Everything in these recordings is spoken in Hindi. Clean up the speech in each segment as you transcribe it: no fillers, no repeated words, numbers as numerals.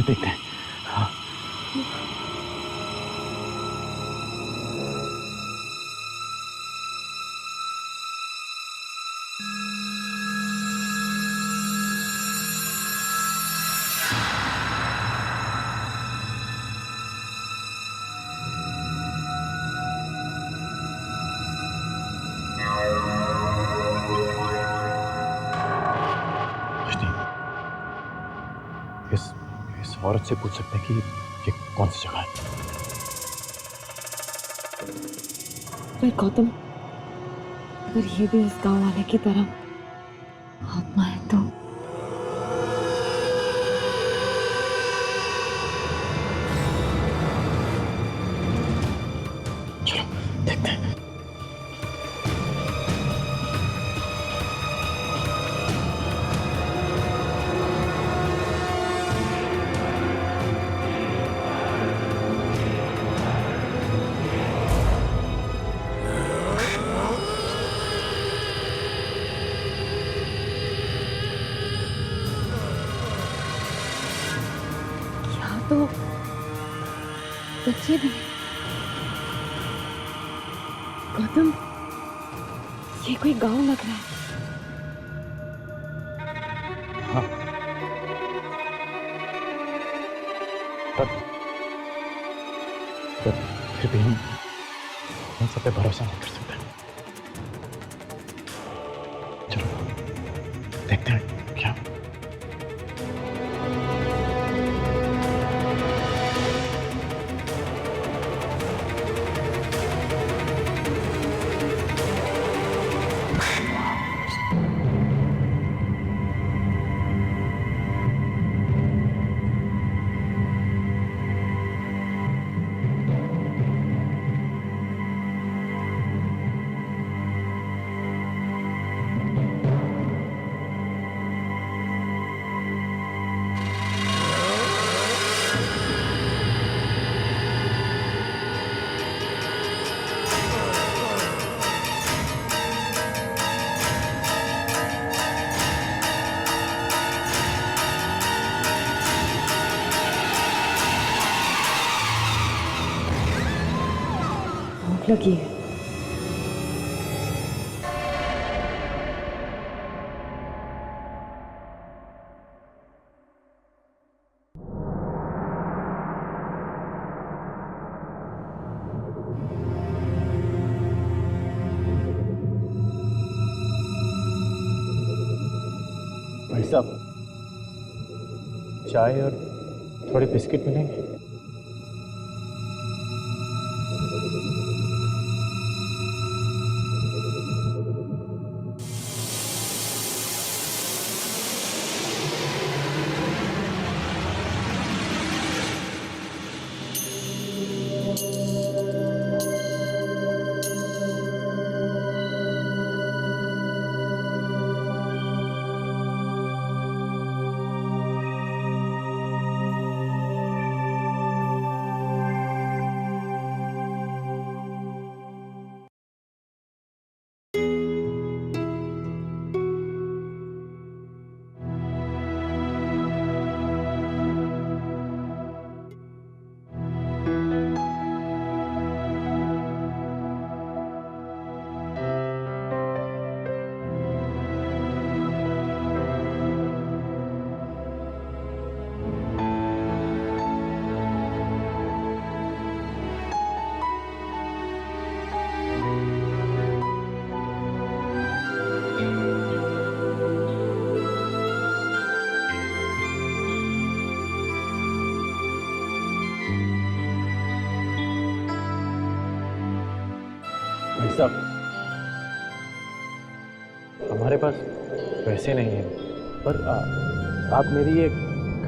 देखते हैं। हाँ। इस औरत से पूछ सकते हैं कि ये कौन सी जगह है। पर गौतम, अगर ये भी उस गांव वाले की तरह आत्मा है तो चलो देखते हैं। तो बच्चे भी। गौतम, ये कोई गांव लग रहा है। हाँ। पर फिर भी हम इन सब पे भरोसा नहीं कर सकते। चलो देखते हैं क्या। भूख लगी है। भाई साहब, चाय और थोड़े बिस्किट मिलेंगे? भाई साहब, हमारे पास पैसे नहीं हैं, पर आप मेरी एक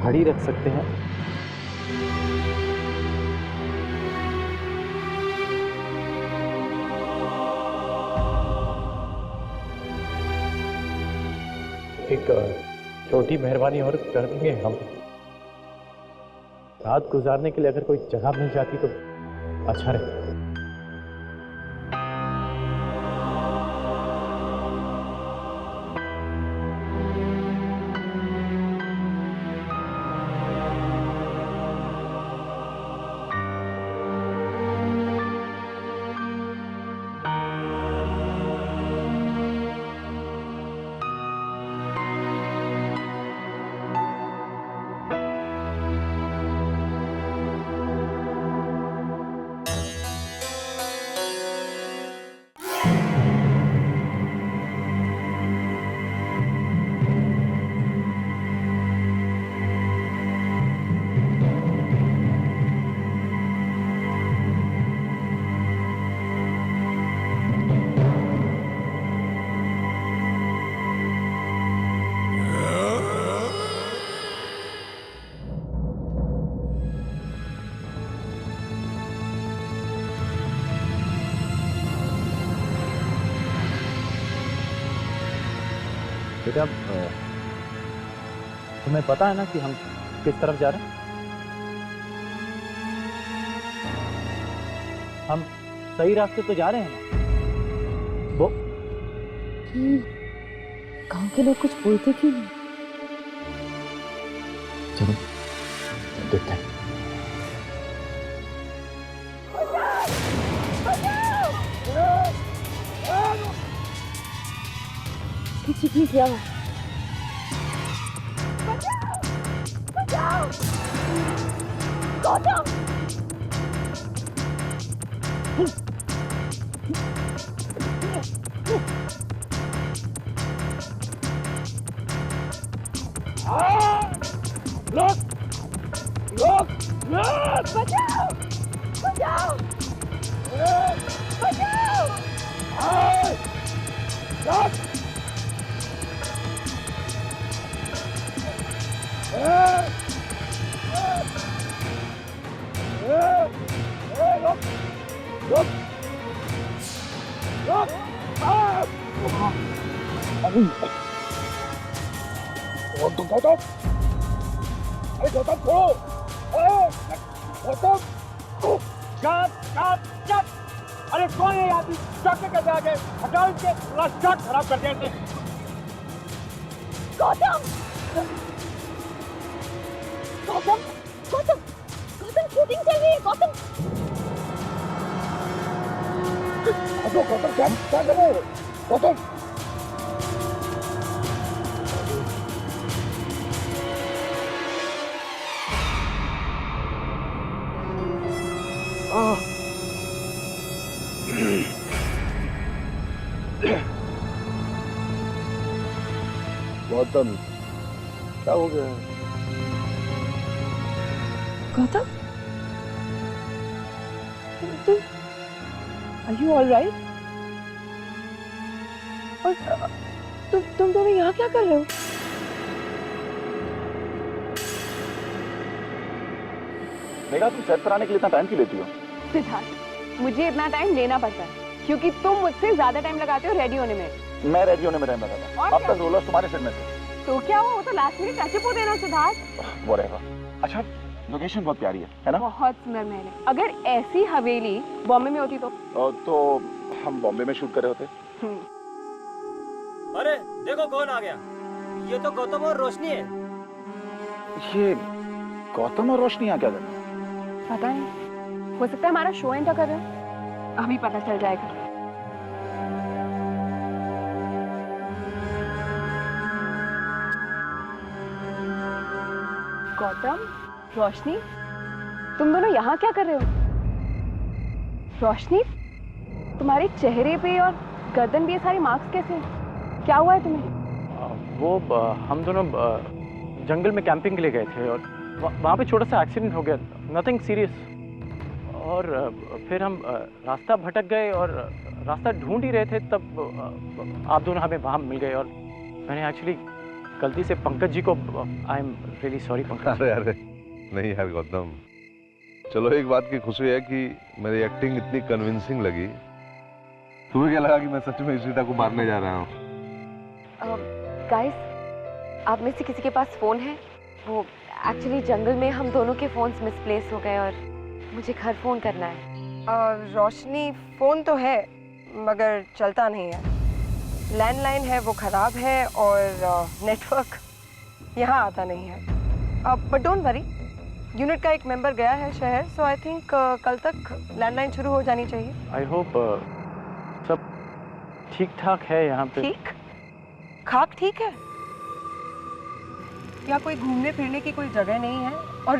घड़ी रख सकते हैं। एक छोटी मेहरबानी और कर देंगे हम। रात गुजारने के लिए अगर कोई जगह मिल जाती तो अच्छा रहता। बेटा तुम्हें पता है ना कि हम किस तरफ जा रहे हैं? हम सही रास्ते तो जा रहे हैं ना? वो गांव के लोग कुछ बोलते क्यों नहीं? चलो देखते हैं। कुछ नहीं किया। गौतम! बचाओ! बचाओ! बचाओ! अरे कौन है आदमी? शॉट में कैसे आ गए? हटाओ इनके, पूरा शॉट खराब कर दिया इसने। गौतम! गौतम! गौतम! गौतम शूटिंग चल रही है गौतम! गौतम क्या कर रहे हो? गौतम गौतम क्या हो गया? गौतम? तुम Are you all right? और तुम दोनों यहाँ क्या कर रहे हो? मेघा, तुम सेट पर आने के लिए इतना टाइम क्यों लेती हो? सिद्धार्थ, मुझे इतना टाइम लेना पड़ता है क्योंकि तुम मुझसे ज्यादा टाइम लगाते हो रेडी होने में। मैं रेडी होने में टाइम लगा था। और अब क्या? तक रोलर्स तुम्हारे सेट में थे। तो क्या हुआ? वो तो लास्ट मिनट टचअप हो देना सिद्धार्थ। वो रहेगा। अच्छा, लोकेशन बहुत प्यारी है ना? बहुत सुंदर महल है। अगर ऐसी हवेली बॉम्बे में होती तो हम बॉम्बे में शूट कर रहे होते। अरे देखो कौन आ गया। ये तो गौतम और रोशनी है। ये गौतम और रोशनी यहाँ क्या कर रहे हैं? पता नहीं, हो सकता है हमारा शो एंटर कर रहे हैं। अभी पता चल जाएगा। गौतम, रोशनी, तुम दोनों यहाँ क्या कर रहे हो? रोशनी, तुम्हारे चेहरे पे और गर्दन पे ये सारे मार्क्स कैसे हैं? क्या हुआ है तुम्हें? वो हम दोनों जंगल में कैंपिंग के लिए गए थे और वहाँ पे छोटा सा एक्सीडेंट हो गया। Nothing serious. और फिर हम रास्ता भटक गए और रास्ता ढूंढ ही रहे थे, तब आप दोनों हमें वहाँ मिल गए। और मैंने एक्चुअली गलती से पंकज जी को, I am really sorry Pankaj. अरे नहीं यार गौतम, चलो एक बात की खुशी है कि मेरी एक्टिंग इतनी कन्विंसिंग लगी। तुम्हें क्या लगा कि मैं सच में इशिता को मारने जा रहा हूँ? गाइस, आप में से किसी के पास फोन है? वो एक्चुअली जंगल में हम दोनों के फोन्स मिसप्लेस हो गए और मुझे घर फोन करना है। रोशनी, फोन तो है मगर चलता नहीं है। लैंडलाइन है वो खराब है और नेटवर्क यहाँ आता नहीं है। बट डोंट वरी, यूनिट का एक मेंबर गया है शहर, सो आई थिंक कल तक लैंडलाइन शुरू हो जानी चाहिए। आई होप सब ठीक ठाक है यहाँ पे। ठीक? खाक ठीक है? या कोई घूमने फिरने की कोई जगह नहीं है? और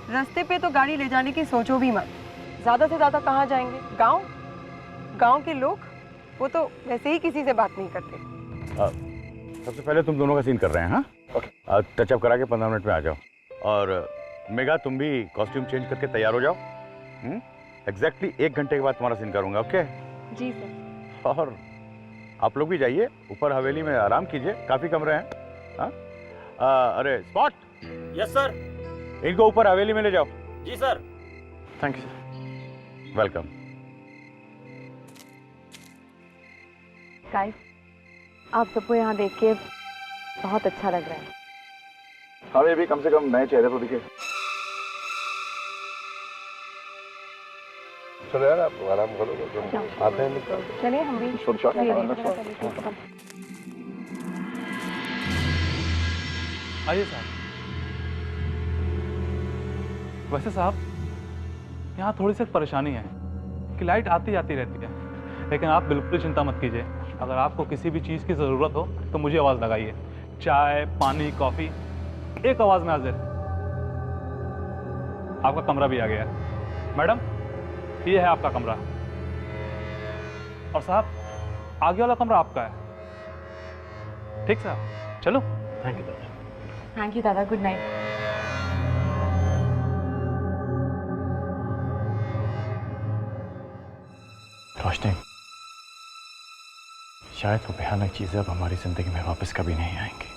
रास्ते पे तो गाड़ी ले जाने की सोचो भी मत। ज़्यादा से ज़्यादा कहाँ जाएंगे? गांव के लोग वो तो वैसे ही किसी से बात नहीं करते। सबसे पहले तुम दोनों का सीन कर रहे हैं। हाँ ओके, टचअप करा के 15 मिनट में आ जाओ। और मेघा, तुम भी कॉस्ट्यूम चेंज करके तैयार हो जाओ। एग्जैक्टली 1 घंटे के बाद तुम्हारा सीन करूंगा। ओके जी सर। और आप लोग भी जाइए ऊपर हवेली में, आराम कीजिए, काफी कमरे हैं। हाँ अरे स्पॉट, यस सर। इनको ऊपर हवेली में ले जाओ। जी sir. Thank you sir. Welcome. Guys, आप सबको यहाँ देख के बहुत अच्छा लग रहा है। हमें भी कम से कम नए चेहरे तो दिखे। चलो यार, आप आराम करो, आते हैं। चलिए हम भी आइए साहब। वैसे साहब, यहाँ थोड़ी सी परेशानी है कि लाइट आती जाती रहती है, लेकिन आप बिल्कुल चिंता मत कीजिए। अगर आपको किसी भी चीज़ की ज़रूरत हो तो मुझे आवाज़ लगाइए। चाय, पानी, कॉफ़ी, एक आवाज़ में हाजिर। आपका कमरा भी आ गया है। मैडम, ये है आपका कमरा। और साहब, आगे वाला कमरा आपका है। ठीक साहब, चलो। थैंक यू दादा। थैंक यू दादा, गुड नाइट। रोशनी, शायद वो भयानक चीजें अब हमारी जिंदगी में वापस कभी नहीं आएंगी।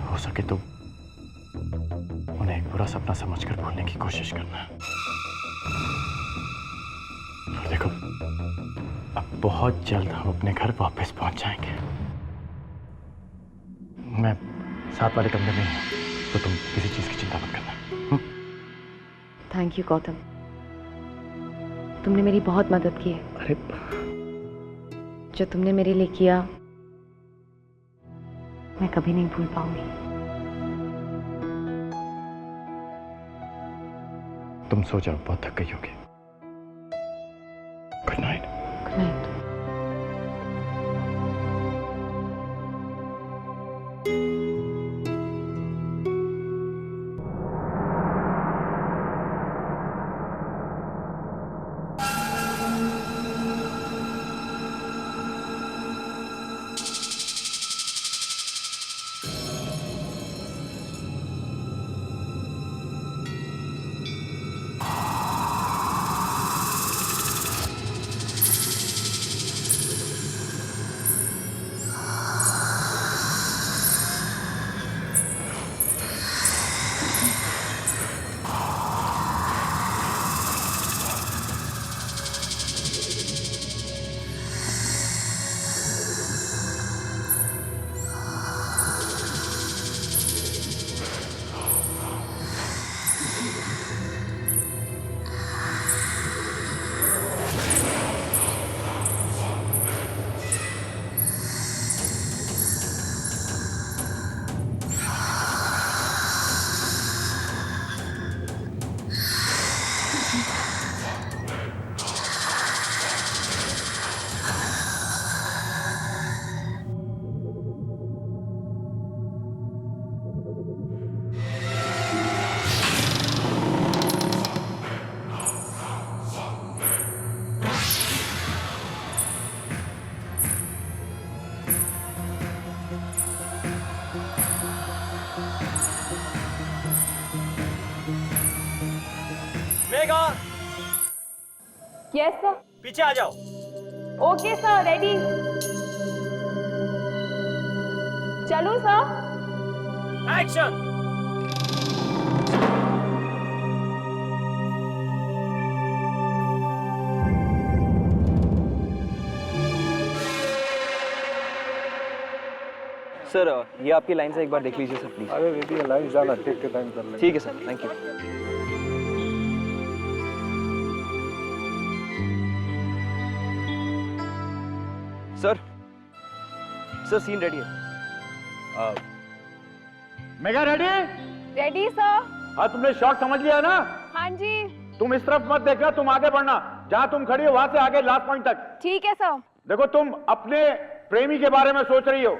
हो सके तो उन्हें एक बुरा सपना समझकर भूलने की कोशिश करना। और देखो, अब बहुत जल्द हम अपने घर वापस पहुंच जाएंगे। मैं साथ वाले कमरे में हूं, तो तुम किसी चीज की चिंता मत करना। थैंक यू गौतम, तुमने मेरी बहुत मदद की है। अरे, जो तुमने मेरे लिए किया मैं कभी नहीं भूल पाऊंगी। तुम सो जाओ, बहुत थक गई होगी। Good night. Good night. Megha, yes sir. पीछे आ जाओ। Okay sir, ready. चलो सर। एक्शन। सर, ये आपकी लाइन से एक बार देख लीजिए सर, प्लीज। अरे बेबी, लाइन ज़्यादा ठीक के टाइम कर लेंगे। ठीक है sir, thank you. Sir, scene ready है। मेगा रेडी? Ready sir. हाँ, तुमने शॉट समझ लिया ना? हाँ जी। तुम इस तरफ मत देखना, तुम आगे बढ़ना। जहां तुम खड़ी हो वहां से आगे लास्ट पॉइंट तक। ठीक है सर। देखो, तुम अपने प्रेमी के बारे में सोच रही हो,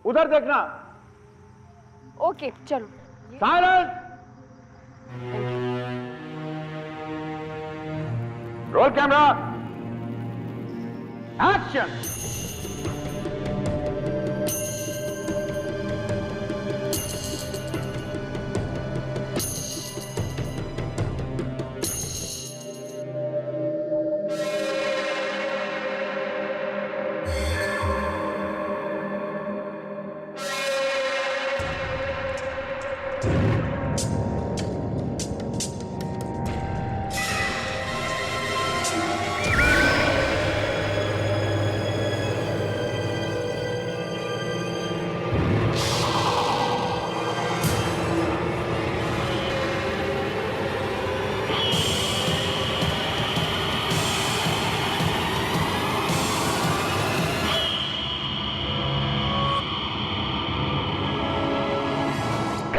उधर देखना। ओके, चलो। Silence. Roll camera, action.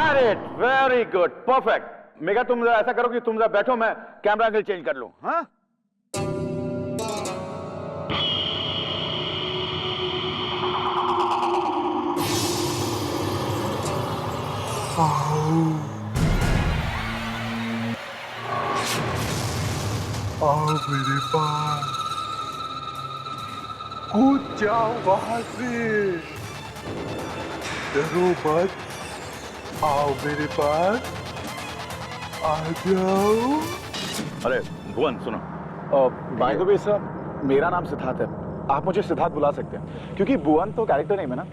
Got it, very good, perfect. Megha तुम जरा ऐसा करो कि तुम जरा बैठो, मैं कैमरा एंगल चेंज कर लूं। हाँ आओ मेरे पास, कूद जाओ वहां से, डरो मत, आओ मेरे पास, आ जाओ। अरे भुवन सुनो, बाय द वे सर, मेरा नाम सिद्धार्थ है, आप मुझे सिद्धार्थ बुला सकते हैं, क्योंकि भुवन तो कैरेक्टर नेम है ना।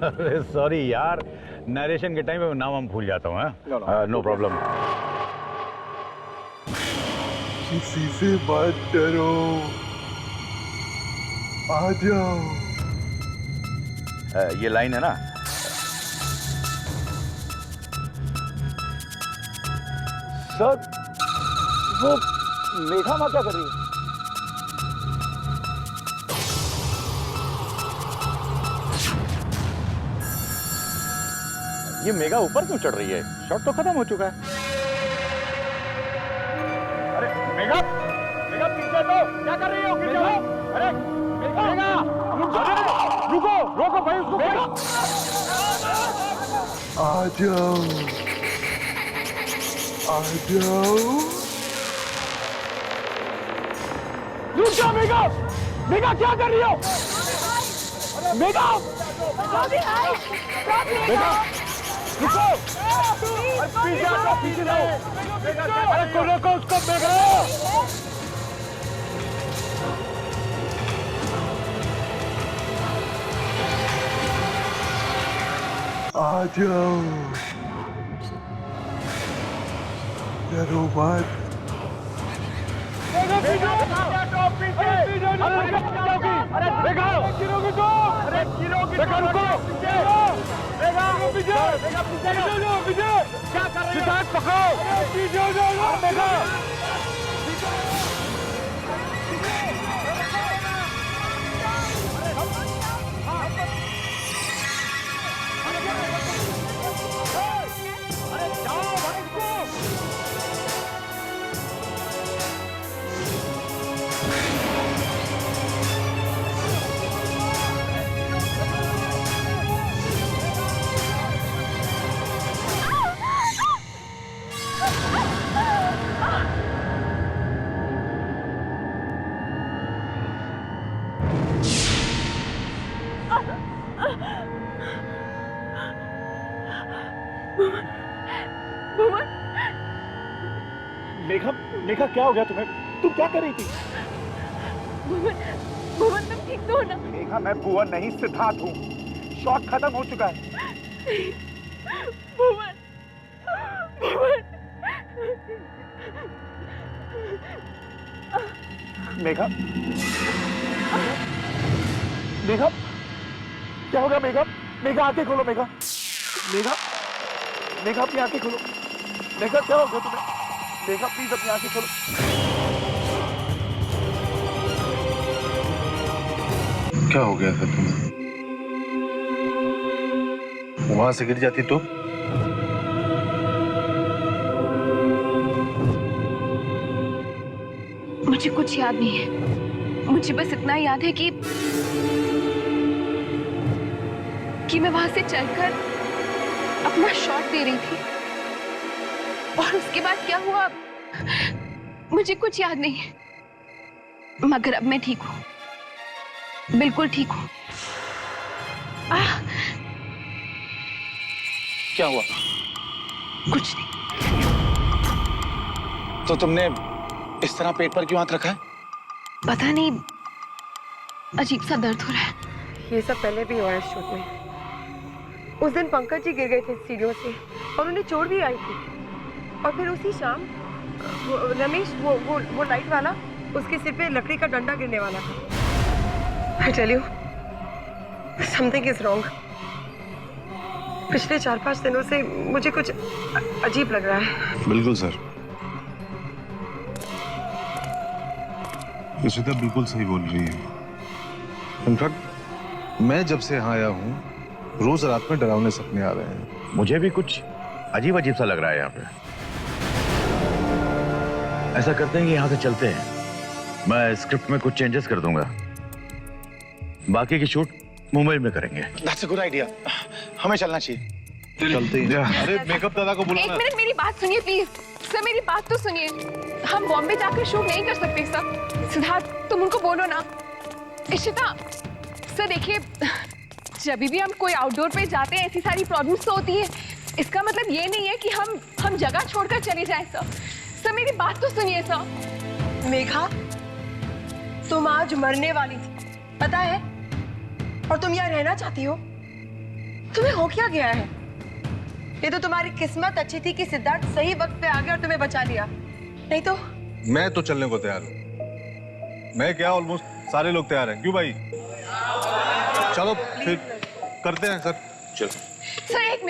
अरे सॉरी यार, नरेशन के टाइम में नाम हम भूल जाता हूँ। No problem. किसी से मत डरो, आ जाओ। ये लाइन है ना, सर वो मेघा माँ क्या कर रही है? ये मेघा ऊपर क्यों चढ़ रही है? शॉट तो खत्म हो चुका है। अरे मेघा, मेघा पीछे तो क्या कर रही हो? पीछे हो? अरे मेघा, रुको, रोको भाई उसको। आ जाओ, आ जाओ। रुक जा मेघा, मेघा क्या कर रही हो? मेघा, मेघा रुको, पीछे आओ, पीछे जाओ। अरे रोको उसको मेघा। आ जाओ, डरो मत। मेघा, मेघा क्या हो गया तुम्हें? तुम क्या कर रही थी? भुवन तुम ठीक तो हो ना? मेघा मैं भुवन नहीं सिद्धार्थ हूँ, शॉट खत्म हो चुका है। भुवन, भुवन। मेघा, मेघा क्या हो गया? मेघा, मेघा आंखें खोलो। मेघा, मेघा, मेघा अपनी आंखें खोलो। मेघा क्या हो गया तुम्हें? मेघा प्लीज अपनी आंखें खोलो। क्या हो गया था तुम्हें? वहां से गिर जाती तो? मुझे कुछ याद नहीं है, मुझे बस इतना याद है कि मैं वहां से चलकर अपना शॉट दे रही थी और उसके बाद क्या हुआ मुझे कुछ याद नहीं है, मगर अब मैं ठीक हूँ, बिल्कुल ठीक हूँ। क्या हुआ? कुछ नहीं। तो तुमने इस तरह पेट पर क्यों हाथ रखा है? पता नहीं, अजीब सा दर्द हो रहा है। ये सब पहले भी हुआ है शूट में। उस दिन पंकज जी गिर गए थे सीढ़ियों से और उन्हें चोट भी आई थी। और फिर उसी शाम रमेश वो लाइट वाला, उसके सिर पे लकड़ी का डंडा गिरने वाला था। I tell you, something is wrong. पिछले 4-5 दिनों से मुझे कुछ अजीब लग रहा है। बिल्कुल सर, ईशिता बिल्कुल सही बोल रही है। इनफैक्ट मैं जब से यहाँ आया हूँ रोज रात में डरावने सपने आ रहे हैं। मुझे भी कुछ अजीब अजीब सा लग रहा है यहाँ पे। ऐसा करते हैं कि यहाँ से चलते हैं, मैं स्क्रिप्ट में कुछ चेंजेस कर दूंगा, बाकी की शूट मुंबई में करेंगे। That's a good idea. हमें चलना चाहिए। चलते ही। अरे मेकअप दादा को बुलाना। एक मिनट मेरी बात सुनिए प्लीज। सर मेरी बात तो सुनिए। हम बॉम्बे जाकर शूट नहीं कर सकते सर। सिद्धार्थ तुम उनको बोलो ना। इशिता सर देखिए, जब भी हम कोई आउटडोर पे जाते हैं ऐसी सारी प्रॉब्लम्स तो होती है। इसका मतलब ये नहीं है कि हम जगह छोड़कर चले जाएं सर। सर मेरी बात तो सुनिए सर। मेघा, तुम आज मरने वाली थी, पता है? और तुम यहाँ रहना चाहती हो? तुम्हें हो क्या गया है? ये तो तुम्हारी किस्मत अच्छी थी कि सिद्धार्थ सही वक्त पे आ गया और तुम्हें बचा लिया, नहीं तो। मैं तो चलने को तैयार हूँ। मैं क्या, ऑलमोस्ट सारे लोग तैयार हैं। क्यों भाई? चलो फिर करते हैं सर। चलो सर एक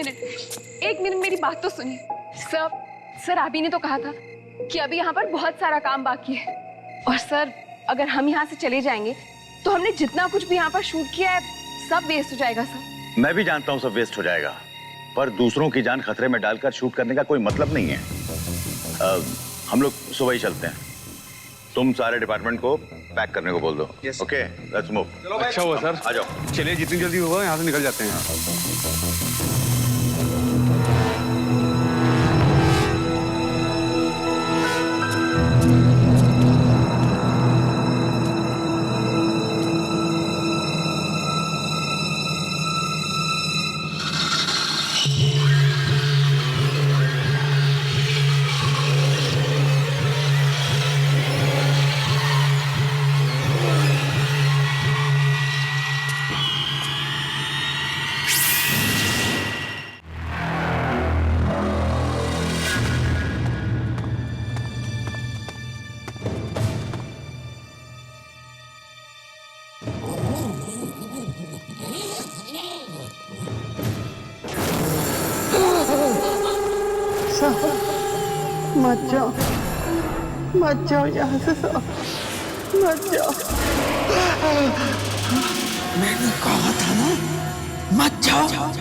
मिनट मेरी बात तो सुनिए। सर आप ही ने तो कहा था कि अभी यहाँ पर बहुत सारा काम बाकी है, और सर अगर हम यहाँ से चले जाएंगे तो हमने जितना कुछ भी यहाँ पर शूट किया है सब वेस्ट हो जाएगा सर। मैं भी जानता हूँ सब वेस्ट हो जाएगा, पर दूसरों की जान खतरे में डालकर शूट करने का कोई मतलब नहीं है। हम लोग सुबह ही चलते हैं। तुम सारे डिपार्टमेंट को पैक करने को बोल दो। Okay, let's move. अच्छा हुआ सर, आ जाओ। चलिए जितनी जल्दी होगा यहाँ से निकल जाते हैं। मत जाओ यहाँ से साहब, मत जाओ। मैंने कहा था ना, मत जाओ।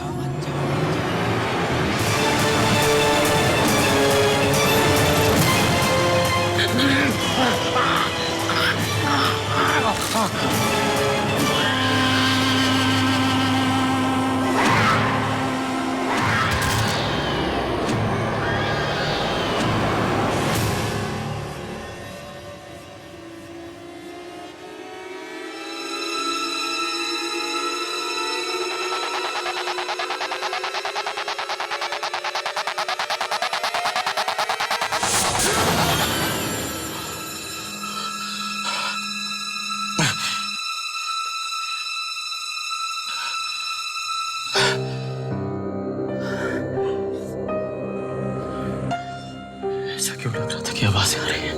ऐसा क्यों लग रहा था कि आवाजें आ रही है?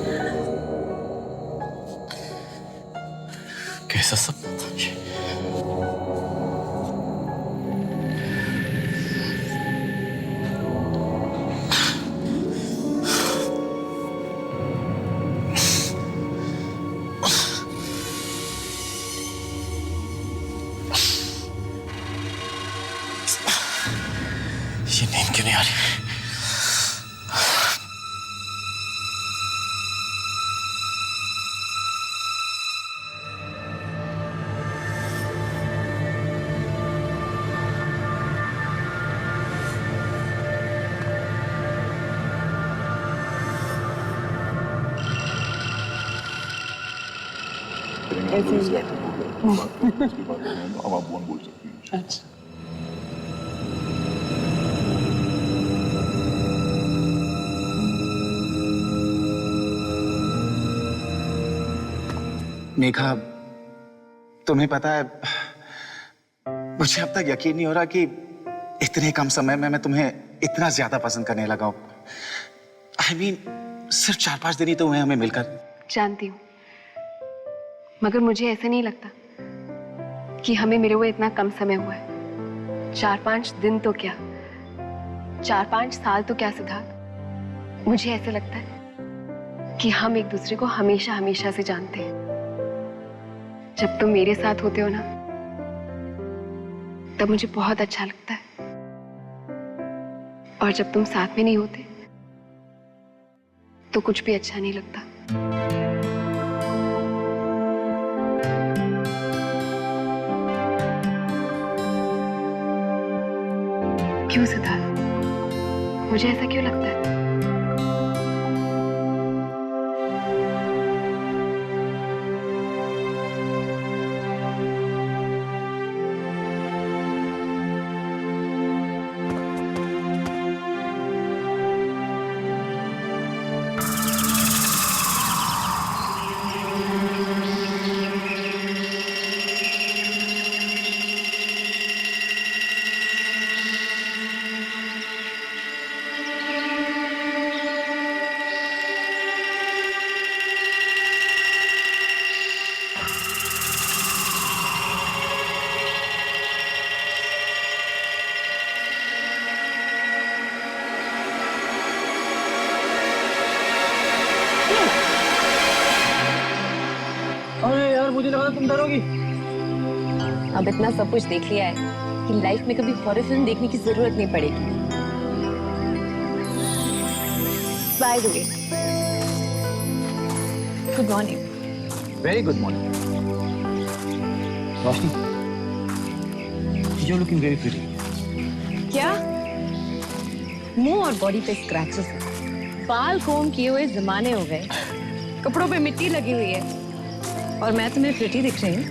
कैसा सपना था ये? ये नींद क्यों नहीं आ रही? ऐसे ही है। अब आप बोल सकती हैं। अच्छा। मेघा, तुम्हें पता है, मुझे अब तक यकीन नहीं हो रहा कि इतने कम समय में मैं तुम्हें इतना ज्यादा पसंद करने लगा हूं। I mean, सिर्फ 4-5 दिन ही तो हुए हमें मिलकर। जानती हूँ, मगर मुझे ऐसा नहीं लगता कि हमें मिले हुए इतना कम समय हुआ है। 4-5 दिन तो क्या, 4-5 साल तो क्या सिद्धार्थ। मुझे ऐसा लगता है कि हम एक दूसरे को हमेशा हमेशा से जानते हैं। जब तुम मेरे साथ होते हो ना, तब मुझे बहुत अच्छा लगता है। और जब तुम साथ में नहीं होते तो कुछ भी अच्छा नहीं लगता। क्यों सिद्धार्थ, मुझे ऐसा क्यों लगता है? अरे यार, मुझे लगा था तुम डरोगी। अब इतना सब कुछ देख लिया है कि लाइफ में कभी हॉरर फिल्म देखने की जरूरत नहीं पड़ेगी। By the way, good morning. Very good morning Roshni, you looking very pretty. क्या? मुंह और बॉडी पे स्क्रैचेस, बाल कोम किए हुए जमाने हो गए, कपड़ों पे मिट्टी लगी हुई है और मैं तुम्हें प्रिटी दिख रही हूँ।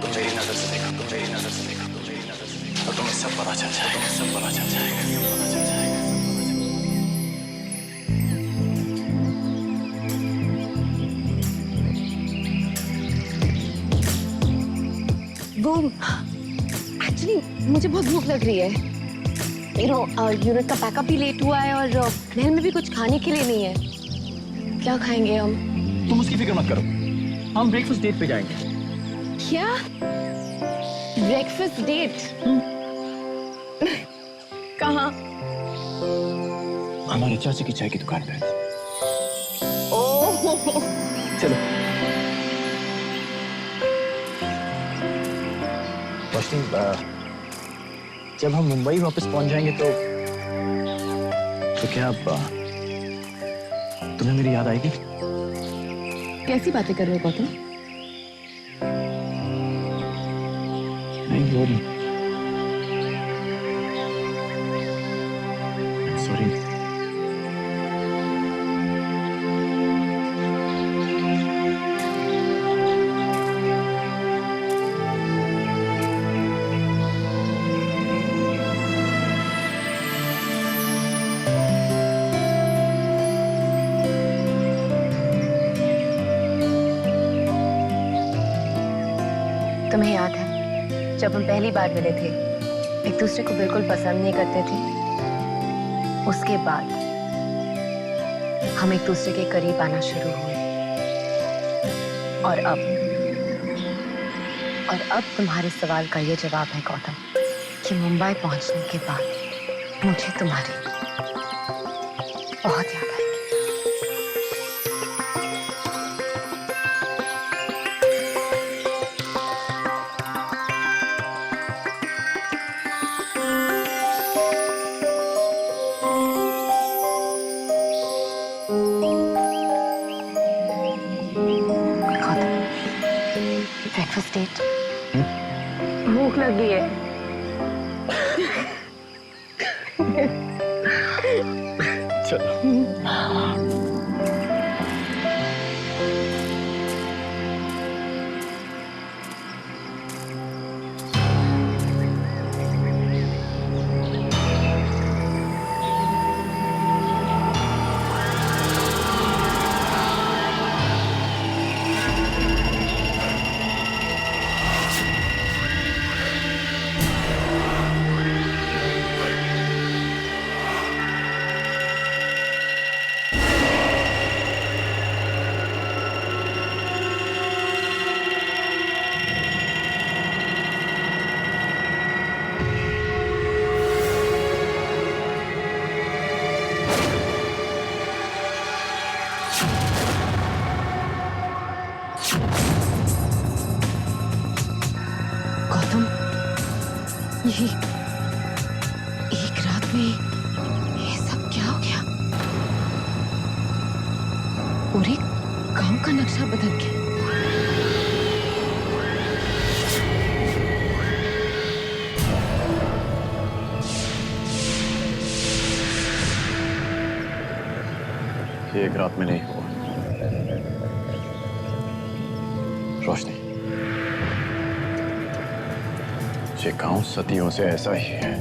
तुम मेरी नजर से देखो, तुम मेरी नजर से देखो, तुम मेरी नजर से देखो, और तुम्हें सब पता चल जाएगा, सब पता चल जाएगा, सब पता चल जाएगा। वो एक्चुअली मुझे बहुत भूख लग रही है। यूनिट का पैकअप भी लेट हुआ है और महल में भी कुछ खाने के लिए नहीं है। क्या खाएंगे हम? तुम उसकी फिक्र मत करो, हम ब्रेकफास्ट डेट पे जाएंगे। क्या ब्रेकफास्ट डेट? कहाँ? हमारे चाचा की चाय की दुकान पे। ओह, चलो रोशनी, जब हम मुंबई वापस पहुंच जाएंगे तो क्या तुम्हें मेरी याद आएगी? कैसी बातें कर रहे हो गौतम? नहीं, वो नहीं। सॉरी। तुम्हें याद है जब हम पहली बार मिले थे, एक दूसरे को बिल्कुल पसंद नहीं करते थे। उसके बाद हम एक दूसरे के करीब आना शुरू हुए और अब तुम्हारे सवाल का ये जवाब है गौतम कि मुंबई पहुंचने के बाद मुझे तुम्हारी बहुत याद आएगी। Breakfast date? भूख लगी है। चलो। गौतम, यही एक रात अरे ये सब क्या हो गया? पूरे गांव का नक्शा बदल गया। ये एक रात में नहीं हुआ रोशनी, ये गांव सदियों से ऐसा ही है।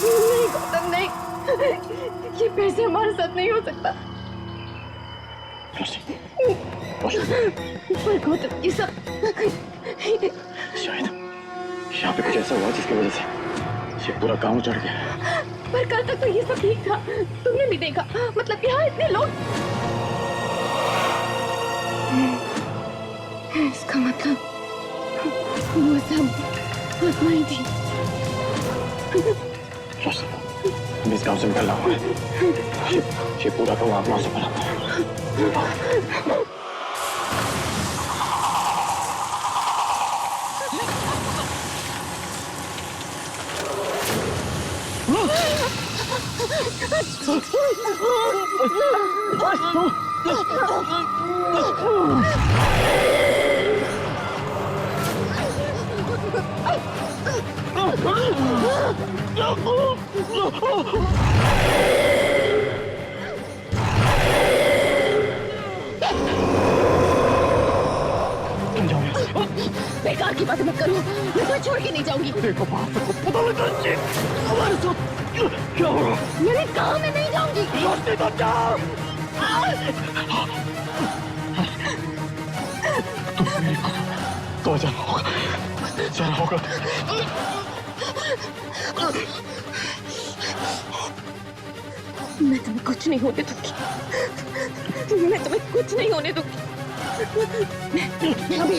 नहीं गौतम नहीं, ये पैसे हमारे साथ नहीं हो सकता। पर गौतम ये सब शायद यहाँ पे कुछ ऐसा हुआ जिसकी वजह से ये पूरा गांव चढ़ गया। पर कल तक तो ये सब ठीक था, तुमने भी देखा। मतलब यहाँ इतने लोग, इसका मतलब वो सब आत्माएं थी। हम इस गांव से निकलना हुआ है। ये पूरा गांव आत्माओं से भरा हुआ है। बेकार की बातें मत करो, मैं कोई छोड़ के नहीं जाऊंगी। देखो बात को पता लगा हमारे साथ क्या हो रहा? मैंने कहा मैं नहीं जाऊंगी। रोशनी तो जाओ। तुम मेरी तो जाना होगा। मैं तुम्हें कुछ नहीं होने दूंगी। मैं तुम्हें कुछ नहीं होने दूंगी। अभी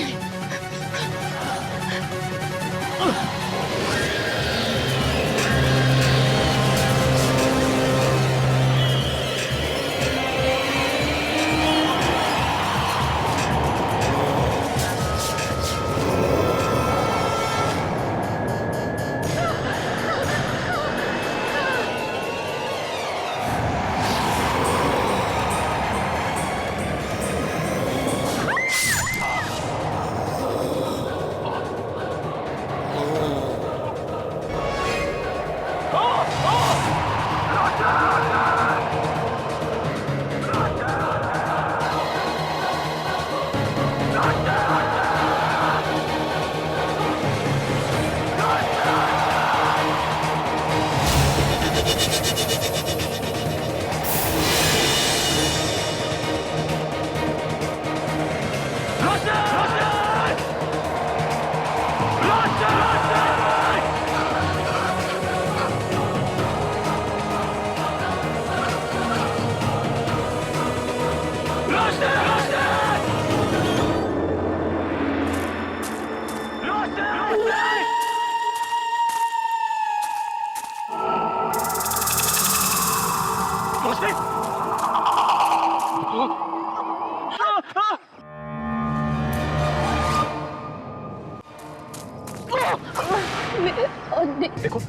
देखो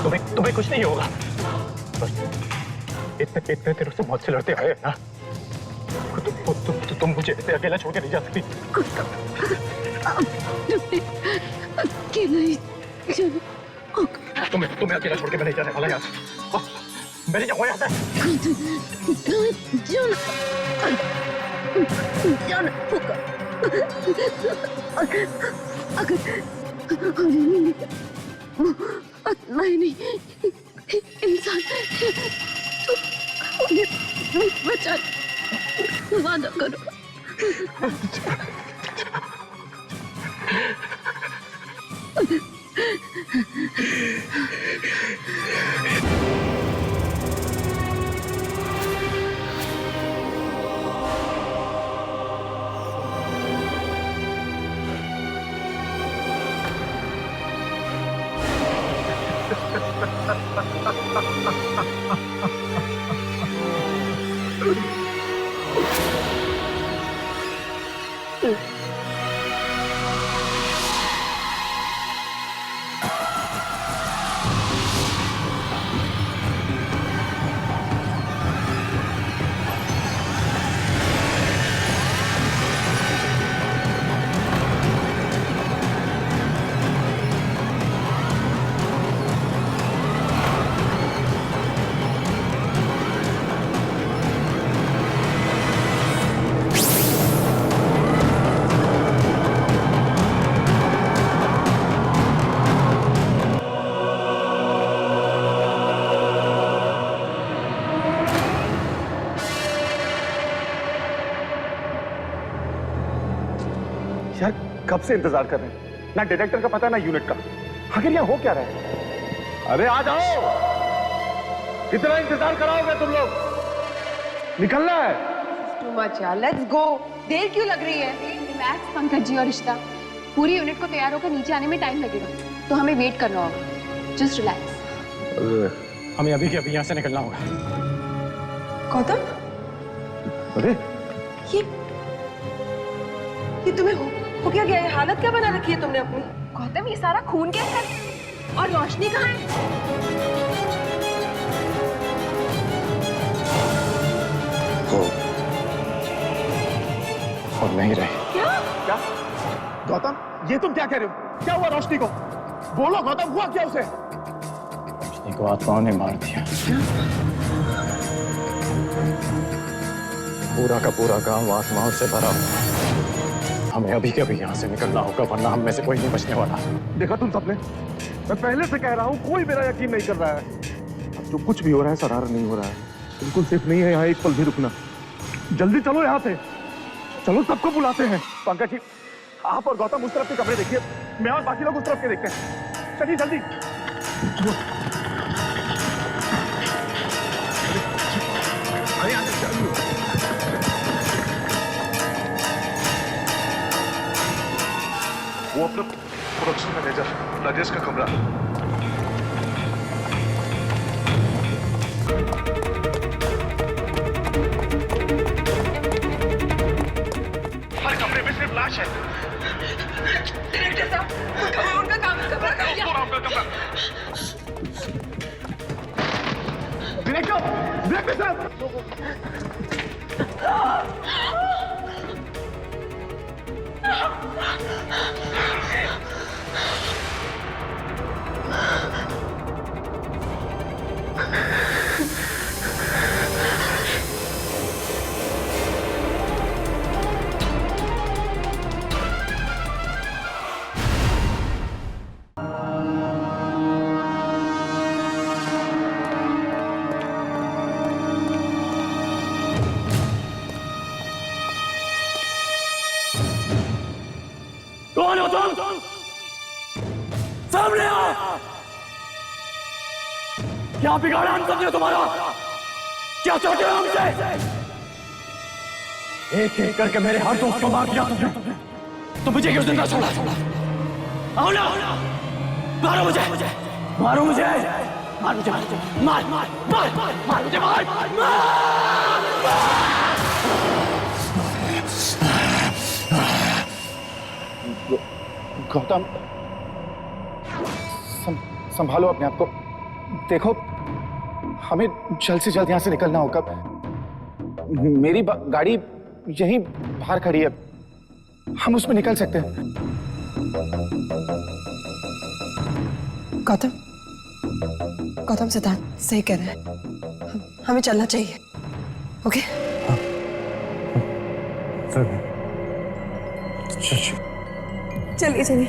तुम्हें कुछ नहीं होगा। इतने देर से मौत से लड़ते आए हैं ना, तुम मुझे ऐसे अकेला छोड़ के नहीं जा सकती। तुम्हें अकेला छोड़ के मैं नहीं जाने वाला यहाँ से। मैं नहीं जाऊंगा यहाँ से। नहीं इंसान बचा वादा करो, यार कब से इंतजार कर रहे हैं, ना डिटेक्टर का पता ना यूनिट का। आखिर यहाँ हो क्या रहा है? अरे आ जाओ, कितना इंतजार कराओगे तुम लोग? निकलना है। टू मच यार, लेट्स गो। देर क्यों लग रही है? रिलैक्स पंकज जी और रिश्ता, पूरी यूनिट को तैयार होकर नीचे आने में टाइम लगेगा, तो हमें वेट करना होगा। Just relax. हमें अभी के अभी यहाँ से निकलना होगा। गौतम, अरे ये तुम्हें हो क्या गया? ये हालत क्या बना रखी है तुमने अपनी? गौतम, ये सारा खून कैसे है? और रोशनी कहाँ है? और नहीं रहे। क्या? क्या? गौतम, ये तुम क्या कह रहे हो? क्या हुआ रोशनी को? बोलो गौतम, हुआ क्या उसे? रोशनी को आत्माओं ने मार दिया। पूरा का पूरा गांव आत्माओं से भरा हुआ। हमें अभी के अभी यहाँ से निकलना होगा, वरना हम में से कोई नहीं बचने वाला। देखा तुम सबने, मैं पहले से कह रहा हूँ, कोई मेरा यकीन नहीं कर रहा है। अब जो कुछ भी हो रहा है शरारत नहीं हो रहा है, बिल्कुल सेफ नहीं है यहाँ एक पल भी रुकना। जल्दी चलो यहाँ से, चलो सबको बुलाते हैं। पंकज जी, आप और गौतम उस तरफ के कमरे देखिए, मैं और बाकी लोग उस तरफ के देखते हैं। चलिए जल्दी। वो अपना प्रोडक्शन मैनेजर राजेश का कमरा। हर कमरे में सिर्फ लाश है। डायरेक्टर साहब, उनका काम कमरा कर दिया। डायरेक्टर साहब, कौन हो तुम? सामने आओ। क्या बिगाड़ा हम सबने तुम्हारा? क्या चाहते हो हमसे? एक एक करके मेरे हर दोस्त को मार दिया तुमने, तो मुझे क्यों जिंदा छोड़ा? आओ ना, मारो मुझे, मारो मुझे, मार मुझे, मार मार मार मार मुझे, मार गौतम, संभालो अपने आप को। देखो, हमें जल्द से जल्द यहाँ से निकलना होगा। मेरी गाड़ी यहीं बाहर खड़ी है, हम उसमें निकल सकते हैं। गौतम सिद्धांत सही कह रहे हैं, हमें चलना चाहिए। ओके? चलिए चलिए।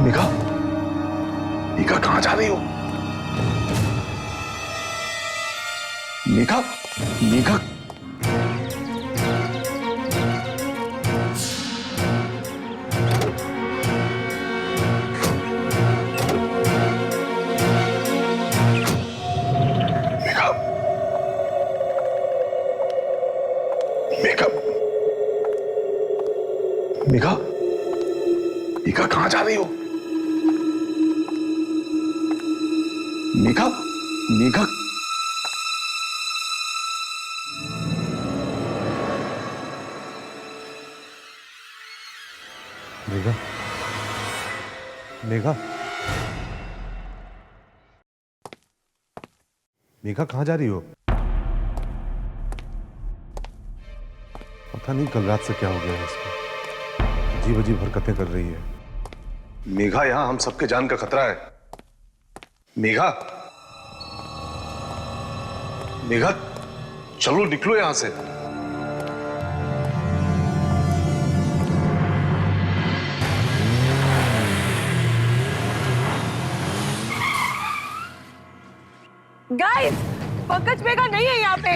मेघा, मेघा कहां जा रही हो? मेघा, मेघा, मेघा, मेघा, मेघा कहां जा रही हो? मेघा, मेघा, मेघा, मेघा, मेघा कहाँ जा रही हो? पता नहीं कल रात से क्या हो गया है इसको, अजीब अजीब हरकतें कर रही है। मेघा, यहां हम सबके जान का खतरा है। मेघा, मेघा, चलो निकलो यहां से। गाइस, पंकज मेघा नहीं है यहाँ पे।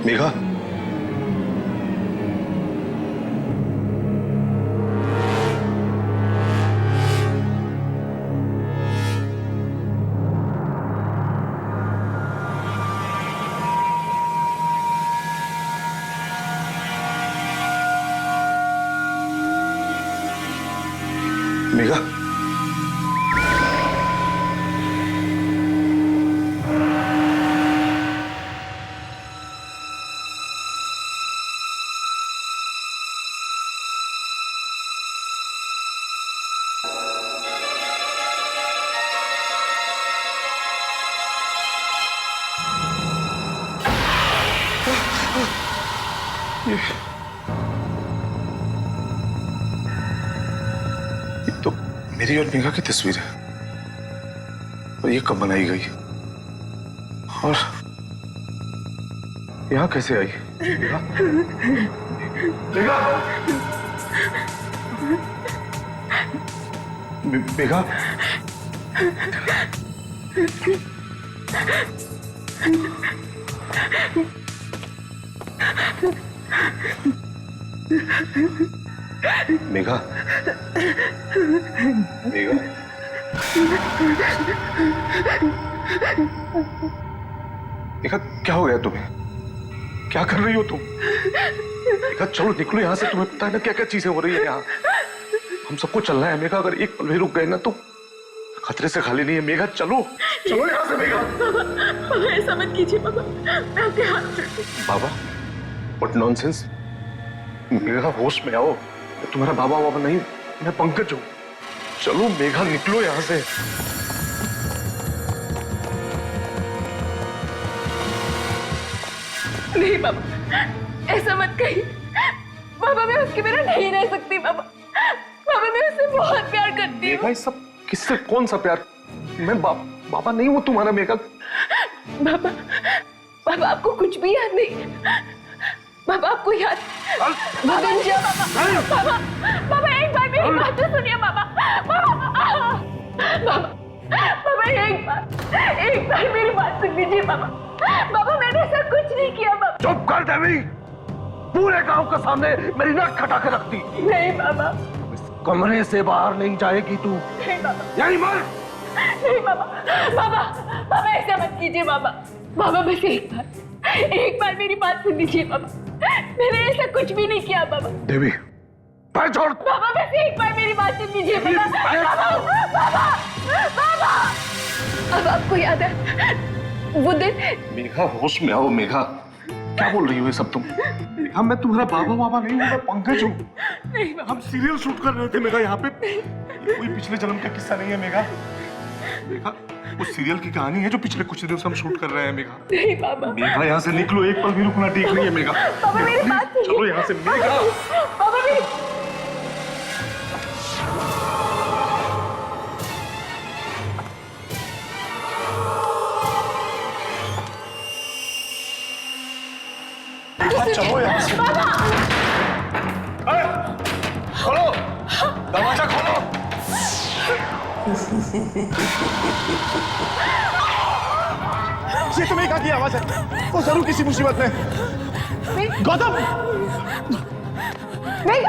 मेघा, मेघा, ये तो मेरी और मेघा की तस्वीर है, और ये कब बनाई गई और यहाँ कैसे आई? मेघा, मेघा, मेघा, मेघा, मेघा, मेघा, क्या हो गया तुम्हें? क्या कर रही हो तुम? मेघा, चलो निकलो यहाँ से। तुम्हें पता है ना क्या क्या चीजें हो रही है यहाँ। हम सबको चलना है मेघा, अगर एक पल भी रुक गए ना तो खतरे से खाली नहीं है। मेघा, चलो चलो यहाँ से। मेघा, बाबा ऐसा मत कीजिए बाबा, मैं आपके हाथ जोड़ती हूँ। बाबा, व्हाट नॉनसेंस। मेघा, होश में आओ। मैं तुम्हारा बाबा बाबा नहीं, मैं पंकज हूँ। चलो मेघा, निकलो यहाँ से। नहीं बाबा, ऐसा मत कहिए बाबा, मैं उसके बिना नहीं रह सकती बाबा। बाबा, मैं उससे बहुत प्यार करती हूँ। मेघा, ये सब किससे? कौन सा प्यार? मैं बाबा नहीं हूँ तुम्हारा। मेघा, बाबा, बाबा आपको कुछ भी याद नहीं? बाबा आपको याद? भगन जी, बाबा, बाबा, बाबा एक बार मेरी बात तो सुनिए बाबा। बाबा, बाबा, बाबा एक बार मेरी बात सुन लीजिए बाबा। बाबा, मैंने ऐसा कुछ नहीं किया बाबा। चुप कर देवी, पूरे गांव के सामने मेरी नाक खटा के रखती। नहीं बाबा, कमरे से बाहर नहीं जाएगी तू। यही मर। नहीं बाबा, बाबा, बाबा ऐसा मत कीजिए बाबा। बाबा बस एक बार मेरी बात सुन लीजिए बाबा। मैंने ऐसा कुछ भी नहीं किया बाबा। देवी, पैर छोड़। बाबा बस एक बार मेरी बात सुन लीजिए बाबा। बाबा, बाबा, बाबा। अब आपको याद है वो दिन? मेघा, होश में आओ मेघा। क्या बोल रही हो ये सब तुम? हम, मैं तुम्हारा बाबा नहीं हूँ, मैं पंकज हूँ। हम सीरियल शूट कर रहे थे मेघा यहाँ पे। कोई पिछले जन्म का किस्सा नहीं है मेघा। मेघा, उस सीरियल की कहानी है जो पिछले कुछ दिनों से हम शूट कर रहे हैं मेघा। नहीं बाबा। मेघा यहाँ से निकलो, एक पल भी रुकना ठीक नहीं है मेघा। बाबा मेरी बात सुनिए। चलो यहाँ से मेघा। बाबा मेरी चलो यहाँ से। खोलो, दरवाजा खोलो। ये तुम्हें की आवाज है, वो जरूर किसी मुसीबत में। गौतम, मेरे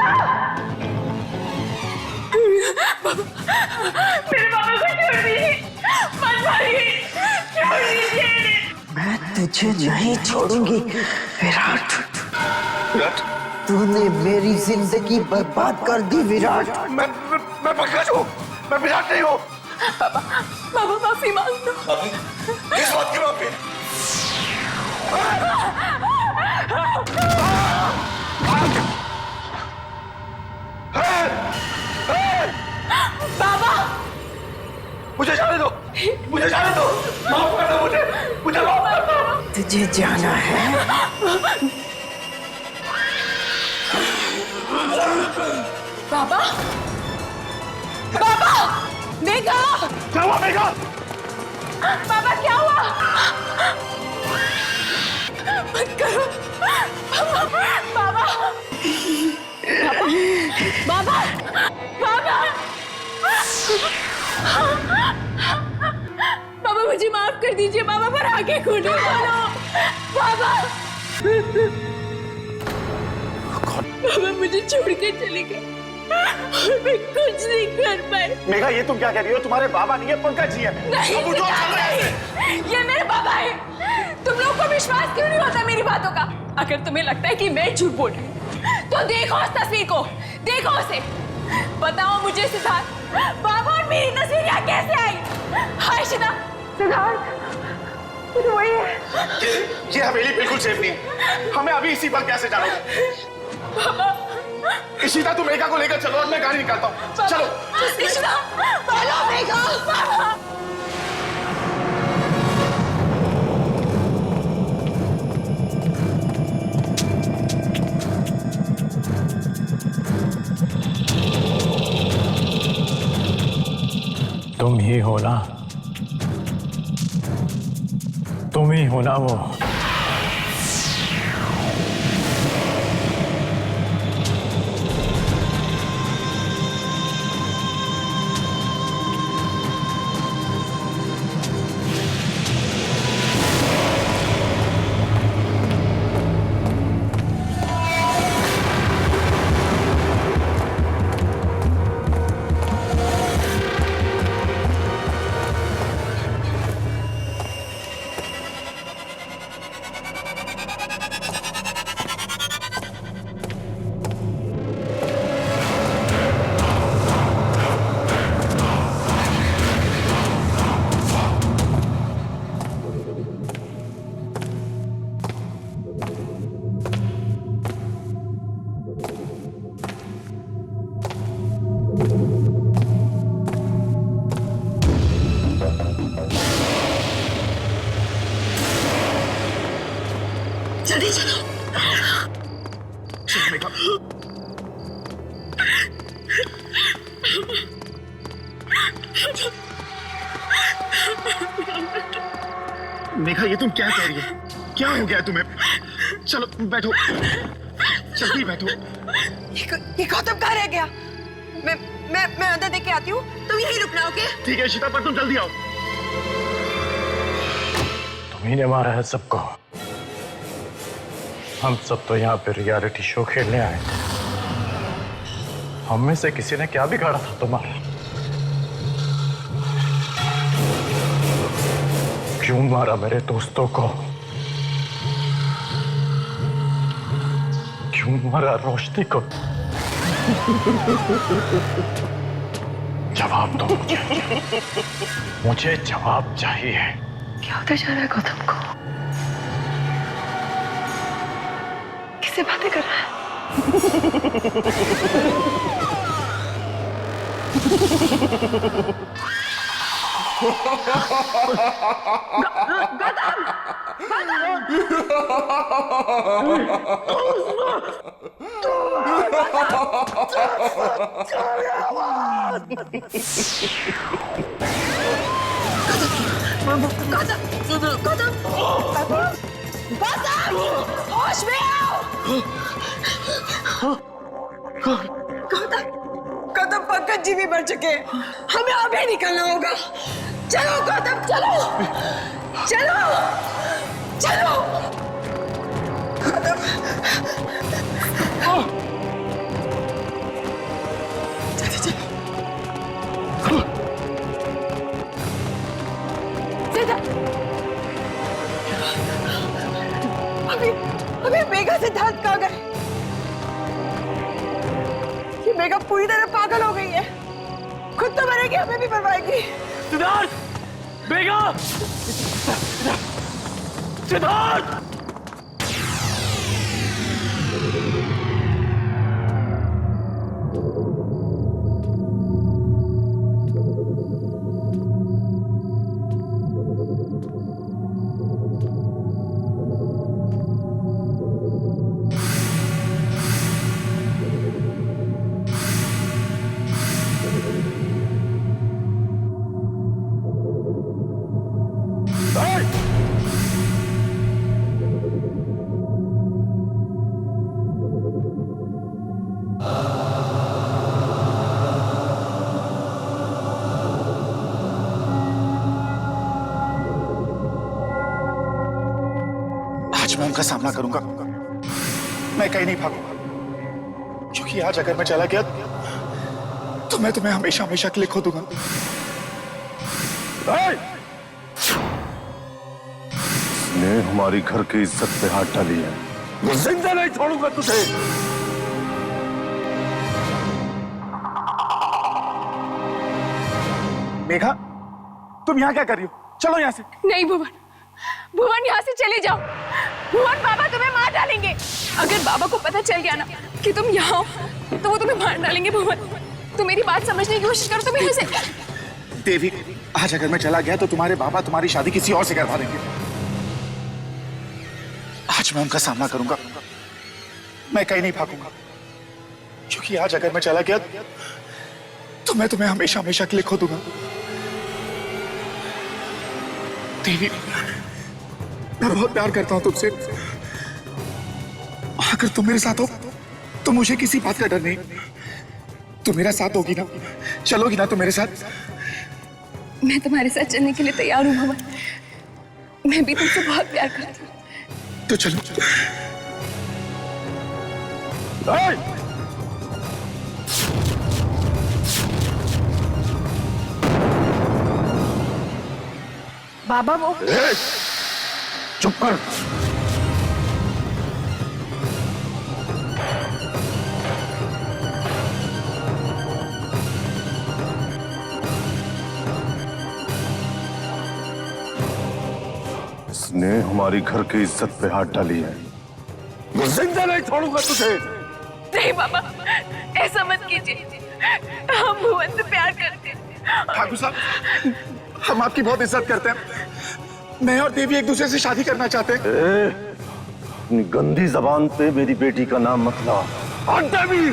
बाबा को छोड़ दीजिए, मत मारिए, छोड़ दीजिए। मैं तुझे नहीं छोड़ूंगी विराट। विराट, तूने मेरी जिंदगी बर्बाद कर दी विराट। मैं पंकज हूँ, मैं विराट नहीं हूँ। बाबा, बाबा माफी मांग दो। किस बात की माफी? बाबा, मुझे जाने दो, मुझे जाने दो। माफ कर दो मुझे माफ कर दो। तुझे जाना है? बाबा, बाबा, मेघा। क्या हुआ मेघा? बाबा क्या हुआ? मत करो बाबा, बाबा, बाबा, बाबा, बाबा मुझे माफ कर दीजिए बाबा, पर आगे खोलो बाबा। बाबा मुझे छोड़ के चले गए और मैं कुछ नहीं कर पाई। मेघा, ये तुम क्या कह रही हो? तुम्हारे बाबा नहीं है, पंकज जी है। नहीं, ये मेरे बाबा है। तुम लोगों को विश्वास क्यों नहीं होता मेरी बातों का? अगर तुम्हें लगता है कि मैं झूठ बोल रही हूँ तो देखो उस तस्वीर को, देखो उसे। बताओ मुझे सिद्धार्थ, बाबा और मेरी तस्वीर यहाँ कैसे आई? हाय सिद्धार्थ, वही है। ये हवेली बिल्कुल सेफ नहीं है। हमें अभी इसी पर कैसे जाओगे? इशिता, तुम मेघा को लेकर चलो और मैं गाड़ी निकालता हूँ। चलो इशिता, चलो मेघा। तुम ही हो ना, तुम ही हो ना वो। जल्दी चलो। मेघा, ये तुम क्या कह रही हो? क्या हो गया तुम्हें? चलो बैठो, जल्दी बैठो। ये गौतम कहाँ रह गया? मैं अंदर देख के आती हूँ, तुम यहीं रुकना, ओके? ठीक है इशिता, पर तुम जल्दी आओ। तुम्ही ने मारा है सबको। हम सब तो यहाँ पे रियलिटी शो खेलने आए थे। हम में से किसी ने क्या बिगाड़ा था तुम्हारा? क्यों मारा मेरे दोस्तों को? क्यों मारा रोशनी को? जवाब दो मुझे जवाब चाहिए। क्या होता जा रहा है गौतम को? किससे बातें कर रहा है? होश में आओ। गौतम पंकज जी भी मर चुके हैं, हमें अभी निकलना होगा। चलो गौतम, चलो चलो चलो। अभी मेघा सिद्धार्थ कहाँ गए? ये मेघा पूरी तरह पागल हो गई है, खुद तो मरेगी, हमें भी मरवाएगी। सिद्धार्थ, मेघा, सिद्धार्थ। आज मैं उनका सामना करूंगा, मैं कहीं नहीं भागूंगा, क्योंकि आज अगर मैं चला गया तो मैं तुम्हें हमेशा हमेशा के लिए खो दूंगा। ने हमारी घर की इज्जत पे हाथ डाली है, मैं जिंदा नहीं छोड़ूंगा तुझे। मेघा, तुम यहाँ क्या कर रही हो? चलो यहाँ से। नहीं भुवन, भुवन यहाँ से चले जाओ। भुवन, बाबा तुम्हें मार डालेंगे। अगर बाबा को पता चल गया ना कि तुम यहाँ हो तो वो तुम्हें मार डालेंगे। भुवन, तुम मेरी बात समझने की कोशिश करो। तुम यहाँ से। देवी, आज अगर मैं चला गया तो तुम्हारे बाबा तुम्हारी शादी किसी और से करवा देंगे। आज मैं उनका सामना करूंगा, मैं कहीं नहीं भागूंगा, क्योंकि आज अगर मैं चला गया तो मैं तुम्हें हमेशा हमेशा के लिए खो दूंगा। देवी, मैं बहुत प्यार करता हूं तुमसे। अगर तुम मेरे साथ हो तो मुझे किसी बात का डर नहीं। तुम मेरा साथ होगी ना, चलोगी ना तुम मेरे साथ? मैं तुम्हारे साथ चलने के लिए तैयार हूँ भुवन। मैं भी तुमसे बहुत प्यार करती हूँ। तो चलो। बाबा वो चुप कर। इसने हमारी घर की इज्जत पे हाथ डाली है, मैं जिंदा नहीं छोड़ूंगा तुझे। नहीं बाबा, ऐसा मत कीजिए। हम भुवन से प्यार करते हैं। ठाकुर साहब, हम आपकी बहुत इज्जत करते हैं। मैं और देवी एक दूसरे से शादी करना चाहते हैं। अपनी गंदी जबान पे मेरी बेटी का नाम मत ला। देवी,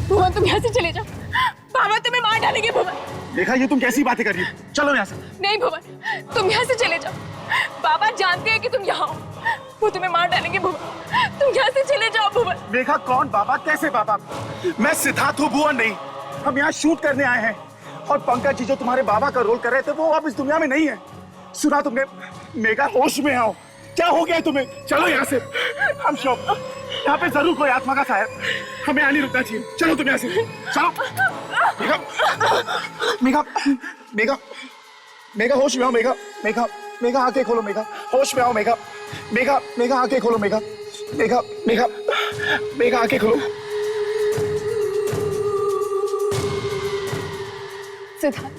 भुवन, तुम यहाँ से चले जाओ। बाबा तुम्हें मार डालेंगे। भुवन, देखा ये तुम कैसी बातें कर रही हो? चलो यहाँ से। नहीं भुवन, तुम यहाँ से चले जाओ। बाबा जानते हैं कि तुम यहाँ हो। वो तुम्हें मार डालेंगे भुवन। तुम यहाँ से चले जाओ भुवन। मेघा, कौन बाबा, कैसे बाबा? मैं सिद्धार्थ हूँ, भुवन नहीं। हम यहाँ शूट करने आए हैं और पंकज जी जो तुम्हारे बाबा का रोल कर रहे थे वो अब इस दुनिया में नहीं है। सुना तुमने? मेघा, होश में आओ, क्या हो गया तुम्हें? चलो यहाँ से। हम शो यहाँ पे जरूर कोई आत्मा का साया, हमें यहाँ नहीं रुकना चाहिए। चलो तुम यहाँ से, चलो। मेघा, मेघा, मेघा, मेघा, होश में आओ। मेघा, मेघा, मेघा, आंखें खोलो। मेघा, होश में आओ। मेघा, मेघा, मेघा, आंखें खोलो। मेघा, मेघा, मेघा, मेघा, आंखें खोलो। सिद्धार्थ,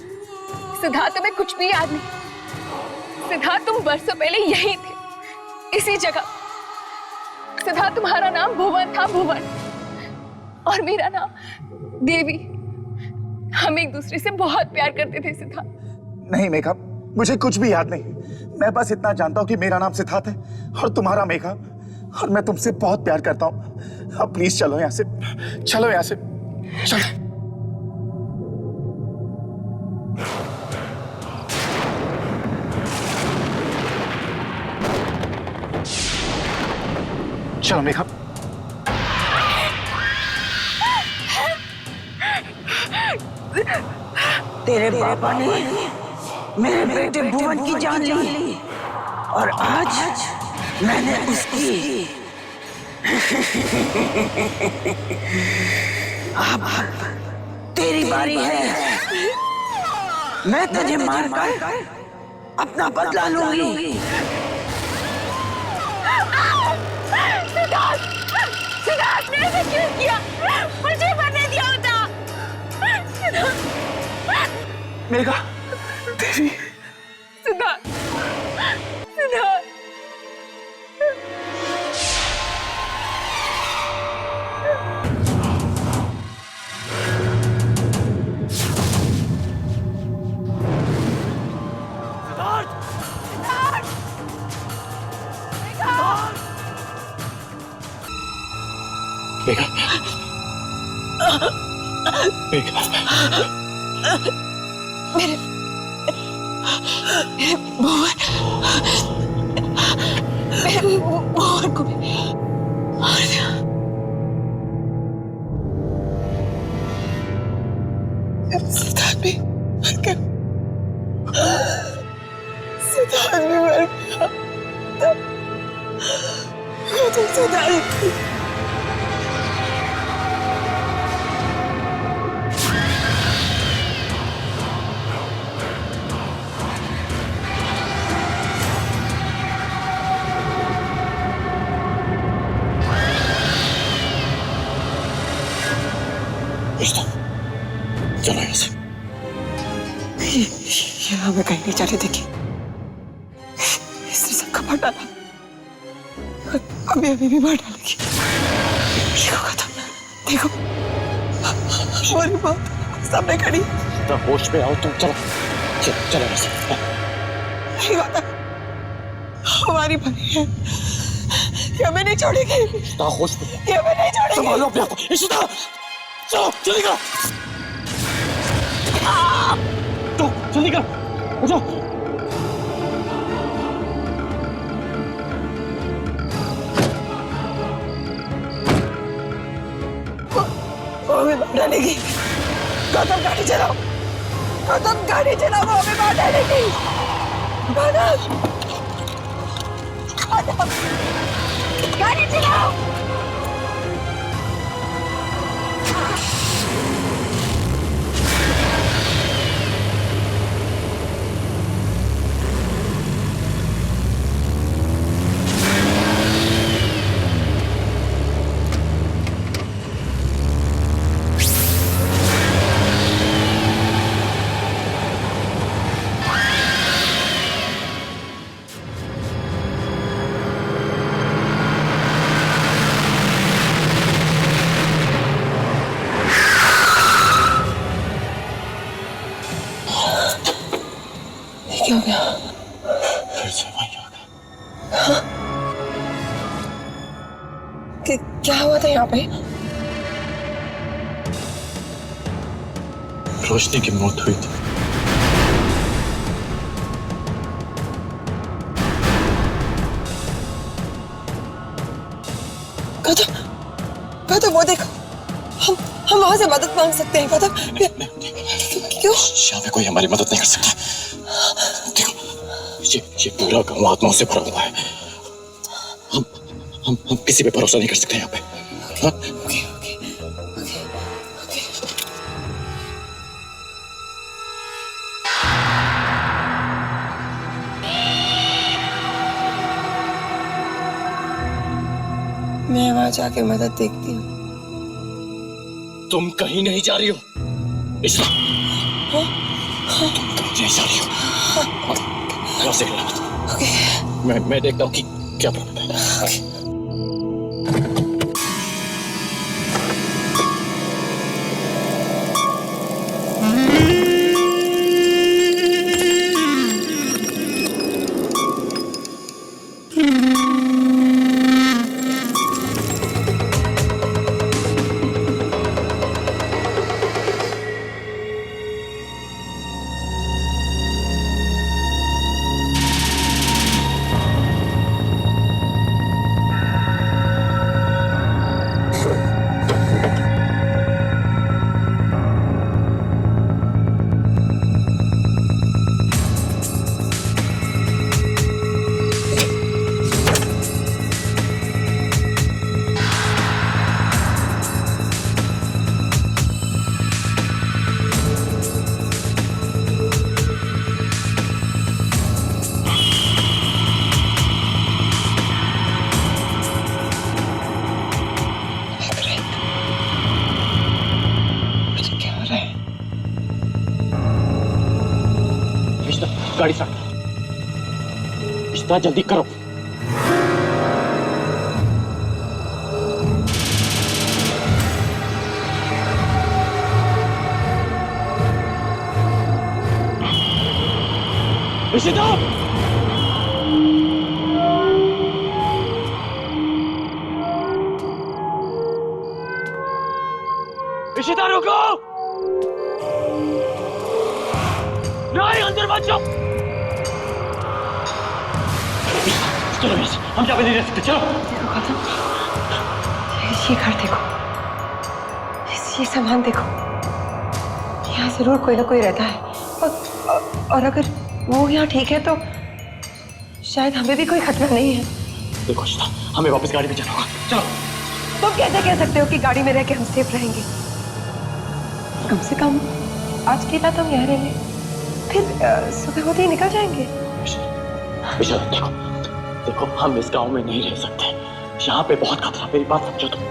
सिद्धार्थ तुम्हें कुछ भी याद नहीं। सिद्धार्थ तुम बरसों पहले यही थे, इसी जगह। सिद्धार्थ तुम्हारा नाम भुवन था, भुवन, और मेरा नाम देवी। हम एक दूसरे से बहुत प्यार करते थे सिद्धार्थ। नहीं मेघा, मुझे कुछ भी याद नहीं। मैं बस इतना जानता हूँ कि मेरा नाम सिद्धार्थ है और तुम्हारा मेघा, और मैं तुमसे बहुत प्यार करता हूँ। अब प्लीज चलो यहाँ से, चलो यहाँ से, चलो। चलो मेघा। तेरे पापा ने मेरे बेटे भुवन की जान ली और आज मैंने उसकी। अब तेरी बारी है। मैं तुझे मारकर अपना बदला लूंगी। सिद्धार्थ, सिद्धार्थ, मेरे से क्यों किया? मुझे मरने दिया होता। मेघा, देवी। सिद्धार्थ, सिद्धार्थ। मेघा, मेघा, मेरे भुवन, मेरे भुवन को मार दिया। सिद्धार्थ भी मर गया। सिद्धार्थ भी मर गया। तो सिद्धार्थ चलो यहाँ से। यहाँ हमें कहीं नहीं जाने देगी। इसने सबका मार डाला, अभी अभी भी मार डालेगी। देखो खत्म, देखो हमारी बात सामने खड़ी। तो होश में आओ तुम, चलो चलो चलो यहाँ से। नहीं होता, हमारी बारी है, ये हमें नहीं छोड़ेगी। तो होश में, ये हमें नहीं छोड़ेगी। संभालो अपने आप को। इशिता, चलो जल्दी करो, तो जल्दी करो, उठो। वो हमें मार डालेगी। गौतम गाड़ी चलाओ, गौतम गाड़ी चलाओ, वो हमें मार डालेगी। गौतम, गौतम गाड़ी चलाओ। क्या हो गया? फिर से वही हो गया। क्या हुआ था यहाँ पे? रोशनी की मौत हुई थी। गौतम वो देखो, हम वहां से मदद मांग सकते हैं गौतम। क्यों? यहाँ पे कोई हमारी मदद नहीं कर सकता। देखो ये पूरा गांव आत्माओं से भरा हुआ है। हम किसी पे भरोसा नहीं कर सकते यहाँ पे। मैं वहां जाके मदद देखती हूँ। तुम कहीं नहीं जा रही हो इशरा। तुम कहीं नहीं जा रही हो। यहाँ से हिलना मत। मैं देखता हूँ कि क्या प्रॉब्लम है। गाड़ी स्टार्ट करो। इतना जल्दी करो। इशिता! इशिता रुको! नहीं, अंदर मत जाओ। चलो मिस, हम यहाँ पे नहीं रह सकते। चलो। देखो गौतम, ये घर देखो, ये सामान देखो। यहाँ जरूर कोई ना कोई रहता है और अगर वो यहाँ ठीक है तो शायद हमें भी कोई खतरा नहीं है। देखो इशिता, हमें वापस गाड़ी में जाना होगा। चलो। तुम कैसे कह सकते हो कि गाड़ी में रह के हम सेफ रहेंगे? कम से कम आज की रात हम यहाँ रहेंगे, फिर सुबह होते ही निकल जाएंगे। इशिता देखो, हम इस गांव में नहीं रह सकते। यहाँ पे बहुत खतरा। मेरी बात समझो तुम।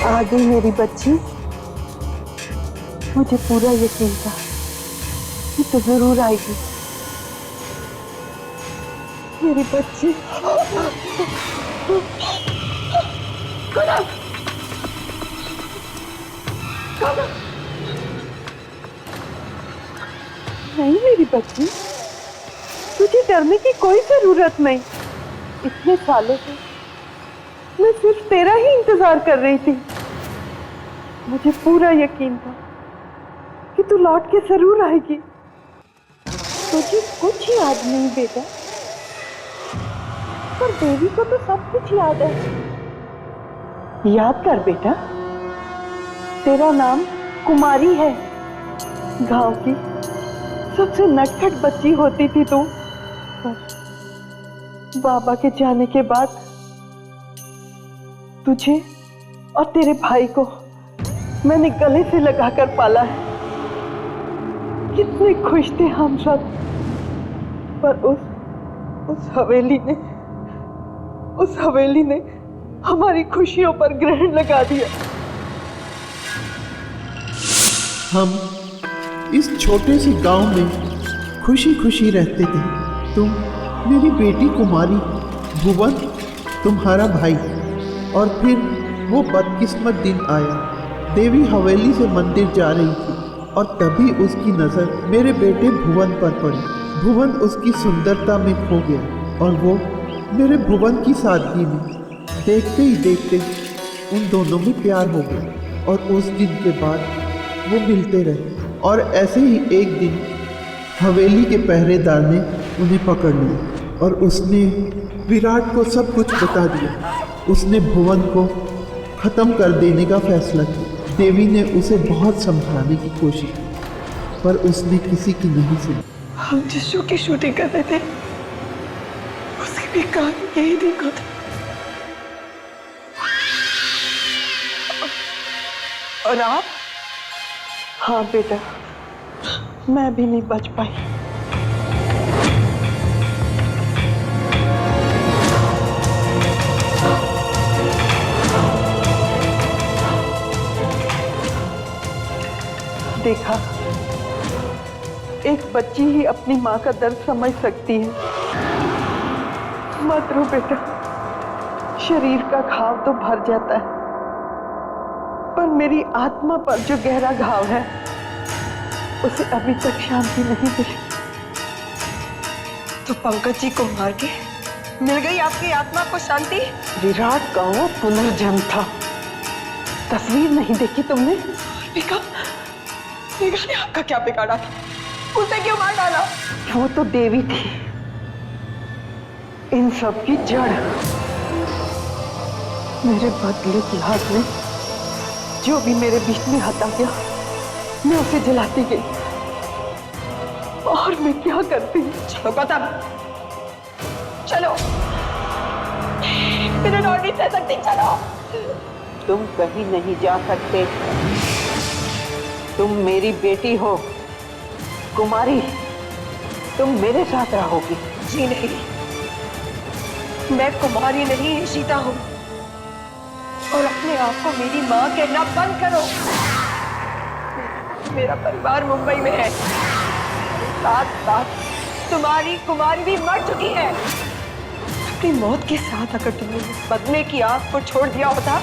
आ गई मेरी बच्ची। मुझे पूरा यकीन था कि तू जरूर आएगी मेरी बच्ची। नहीं मेरी बच्ची, तुझे डरने की कोई जरूरत नहीं। इतने सालों से मैं सिर्फ तेरा ही इंतजार कर रही थी। मुझे पूरा यकीन था कि तू लौट के जरूर आएगी। तुझे कुछ याद नहीं बेटा, पर देवी को तो सब कुछ याद है। याद कर बेटा, तेरा नाम कुमारी है। गांव की सबसे नटखट बच्ची होती थी तू, पर बाबा के जाने के बाद तुझे और तेरे भाई को मैंने गले से लगाकर पाला है। कितने खुश थे हम सब, पर उस हवेली ने हमारी खुशियों पर ग्रहण लगा दिया। हम इस छोटे से गांव में खुशी खुशी रहते थे। तुम मेरी बेटी कुमारी, भुवन तुम्हारा भाई, और फिर वो बदकिस्मत दिन आया देवी हवेली से मंदिर जा रही थी और तभी उसकी नज़र मेरे बेटे भुवन पर पड़ी। भुवन उसकी सुंदरता में खो गया और वो मेरे भुवन की सादगी में। देखते ही देखते उन दोनों में प्यार हो गया और उस दिन के बाद वो मिलते रहे। और ऐसे ही एक दिन हवेली के पहरेदार ने उन्हें पकड़ लिया और उसने विराट को सब कुछ बता दिया। उसने भुवन को ख़त्म कर देने का फैसला किया। देवी ने उसे बहुत समझाने की कोशिश की पर उसने किसी की नहीं सुनी। हम जिस शो की शूटिंग कर रहे थे उसकी भी कहानी यही दिन को था। और आप? हाँ बेटा, मैं भी नहीं बच पाई। देखा, एक बच्ची ही अपनी माँ का दर्द समझ सकती है। मत रो बेटा, शरीर का घाव तो भर जाता है पर मेरी आत्मा पर जो गहरा घाव है उसे अभी तक शांति नहीं मिली। तो पंकज जी को मार के मिल गई आपकी आत्मा को शांति? विराट का वो पुनर्जन्म था। तस्वीर नहीं देखी तुमने? मेघा ने आपका क्या बिगाड़ा था? उसे क्यों मार डाला? वो तो देवी थी, इन सब की जड़। मेरे बदले की हाथ में जो भी मेरे बीच में हटा गया मैं उसे जलाती गई। और मैं क्या करती? चलो गौतम, चलो, मेरे लौट नहीं सह सकती। चलो, तुम कहीं नहीं जा सकते। तुम मेरी बेटी हो कुमारी, तुम मेरे साथ रहोगी। जी नहीं, मैं कुमारी नहीं ईशिता हूँ और अपने आप को मेरी माँ कहना बंद करो। मेरा परिवार मुंबई में है, साथ साथ तुम्हारी कुमारी भी मर चुकी है। अपनी मौत के साथ अगर तुमने बदले की आग को छोड़ दिया होता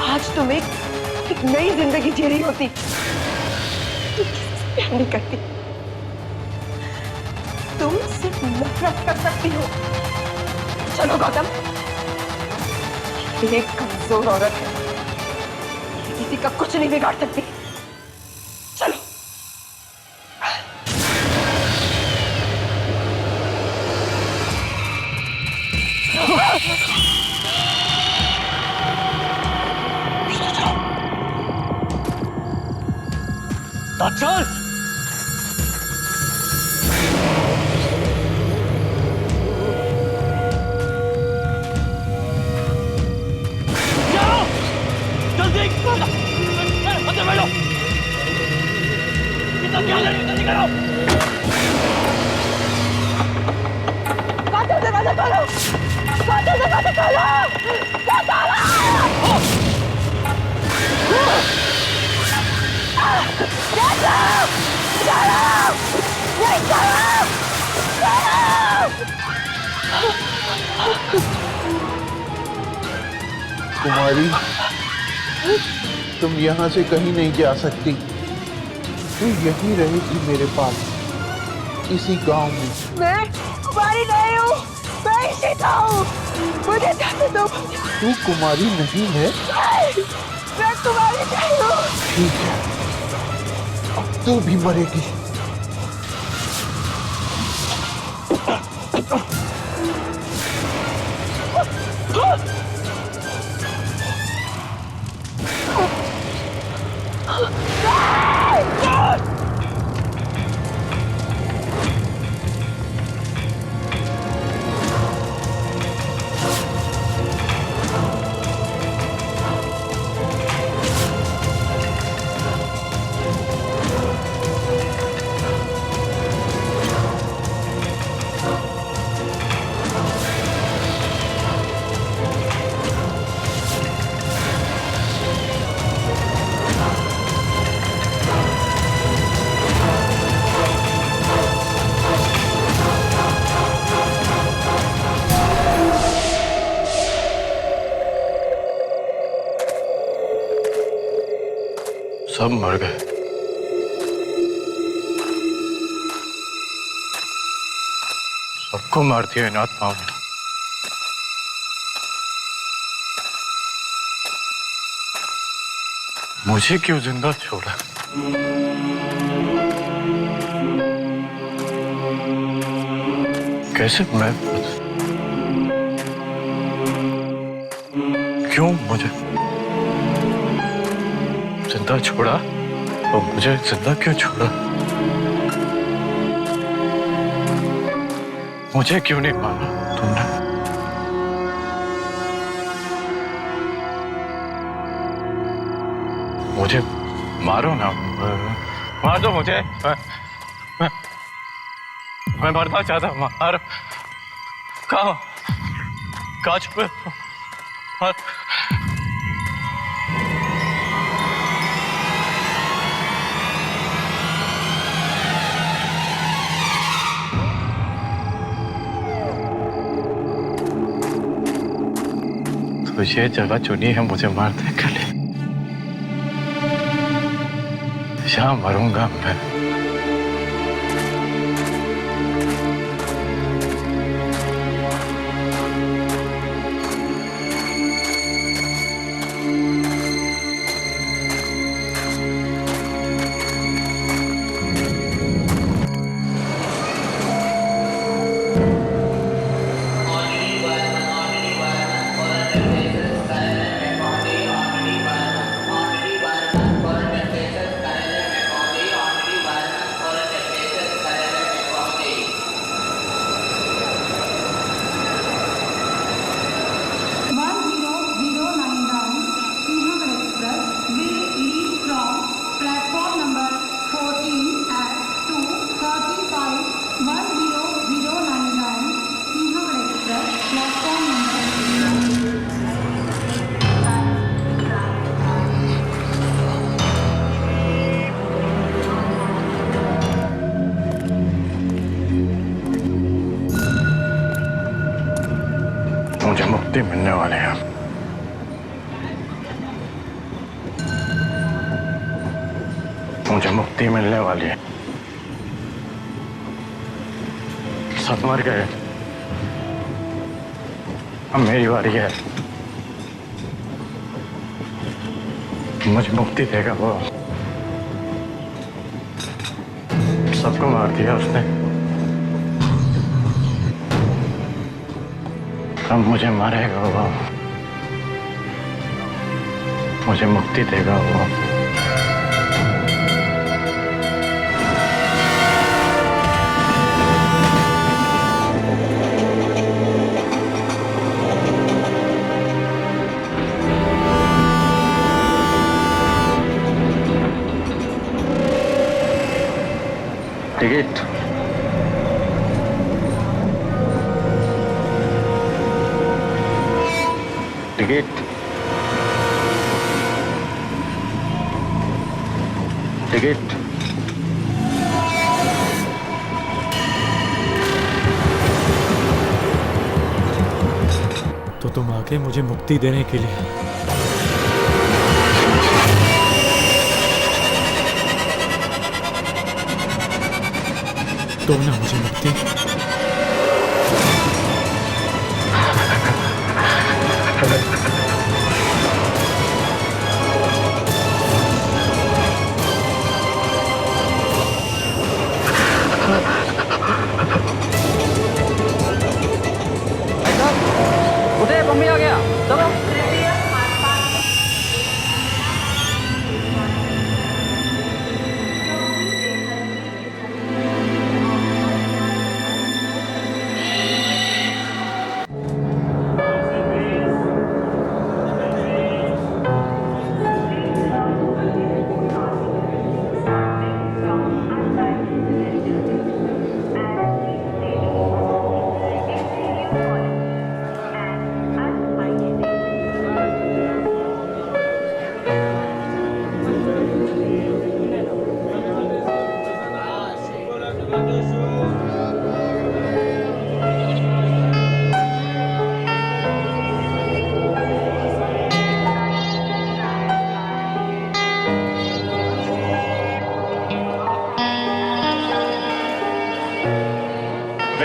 आज तुम एक नई जिंदगी जी रही होती। प्यार नहीं करती, तुम सिर्फ नफरत कर सकती हो। चलो गौतम, एक कमजोर औरत है, किसी का कुछ नहीं बिगाड़ सकती। चलो। चल जल्दी अंदर बैठो। इतना क्या जल्दी करो। काटो दरवाजा खोलो, काटो दरवाजा खोलो, कुमारी, तुम यहाँ से कहीं नहीं जा सकती। तू यहीं रहेगी मेरे पास, इसी गांव में। मैं कुमारी नहीं हूँ, मैं ईशिता हूँ। मुझे जाने दो। तू कुमारी नहीं है? मैं कुमारी नहीं हूँ। ठीक है, अब तू भी मरेगी। सब मर गए। सबको मार दिया इन आत्माओं ने। मुझे क्यों जिंदा छोड़ा? कैसे मैं? क्यों मुझे जिंदा छोड़ा? और मुझे जिंदा क्यों छोड़ा? मुझे क्यों नहीं माना तुमने? मुझे मारो ना, मार दो मुझे। मैं मरना चाहता हूँ। मार, कहाँ छुपे? तो ये जगह चुनी है मुझे मारने के लिए। यहाँ मरूंगा मैं। मुझे मुक्ति मिलने वाले हैं। मुझे मुक्ति मिलने वाली है। सब मर गए, अब मेरी बारी है। मुझे मुक्ति देगा वो। सबको मार दिया उसने, अब मुझे मारेगा वो। मुझे मुक्ति देगा वो। टिकट टिकट टिकट तो तुम आगे मुझे मुक्ति देने के लिए दो ना मुझे मुक्ति। उठे, मम्मी आ गया, चलो।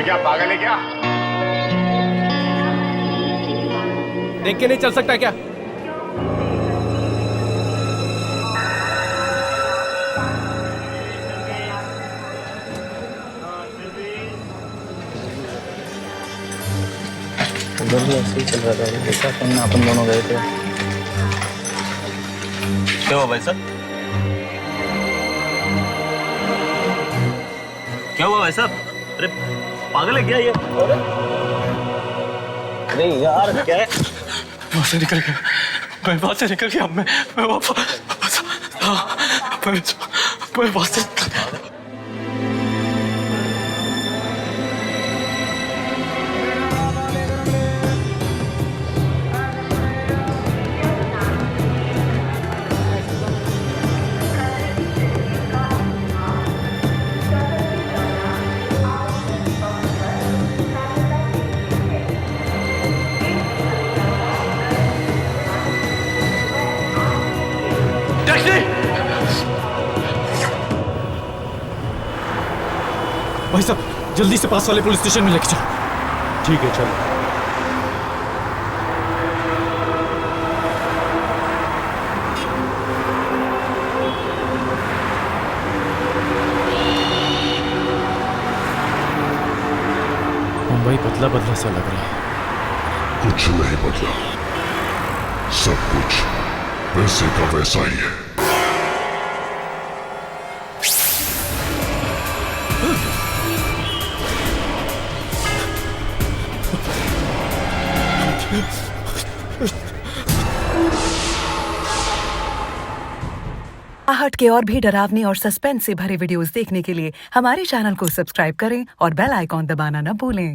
क्या पागल है क्या? देख के नहीं चल सकता क्या? उधर भी ऐसे ही चल रहा था, देखा तुमने, अपन दोनों गए थे। क्या हुआ भाई साहब? क्या हुआ भाई साहब? अरे पागल है क्या ये? अरे यार क्या है? वहाँ से निकल गया, मैं वहाँ से निकल गया, मैं वहाँ से निकल गया। भाई साहब जल्दी से पास वाले पुलिस स्टेशन में लेके चलो। ठीक है चलो। मुंबई बदला बदला सा लग रहा है। कुछ नहीं बदला, सब कुछ वैसे का वैसा ही है। आहट के और भी डरावनी और सस्पेंस से भरे वीडियोस देखने के लिए हमारे चैनल को सब्सक्राइब करें और बेल आइकॉन दबाना न भूलें।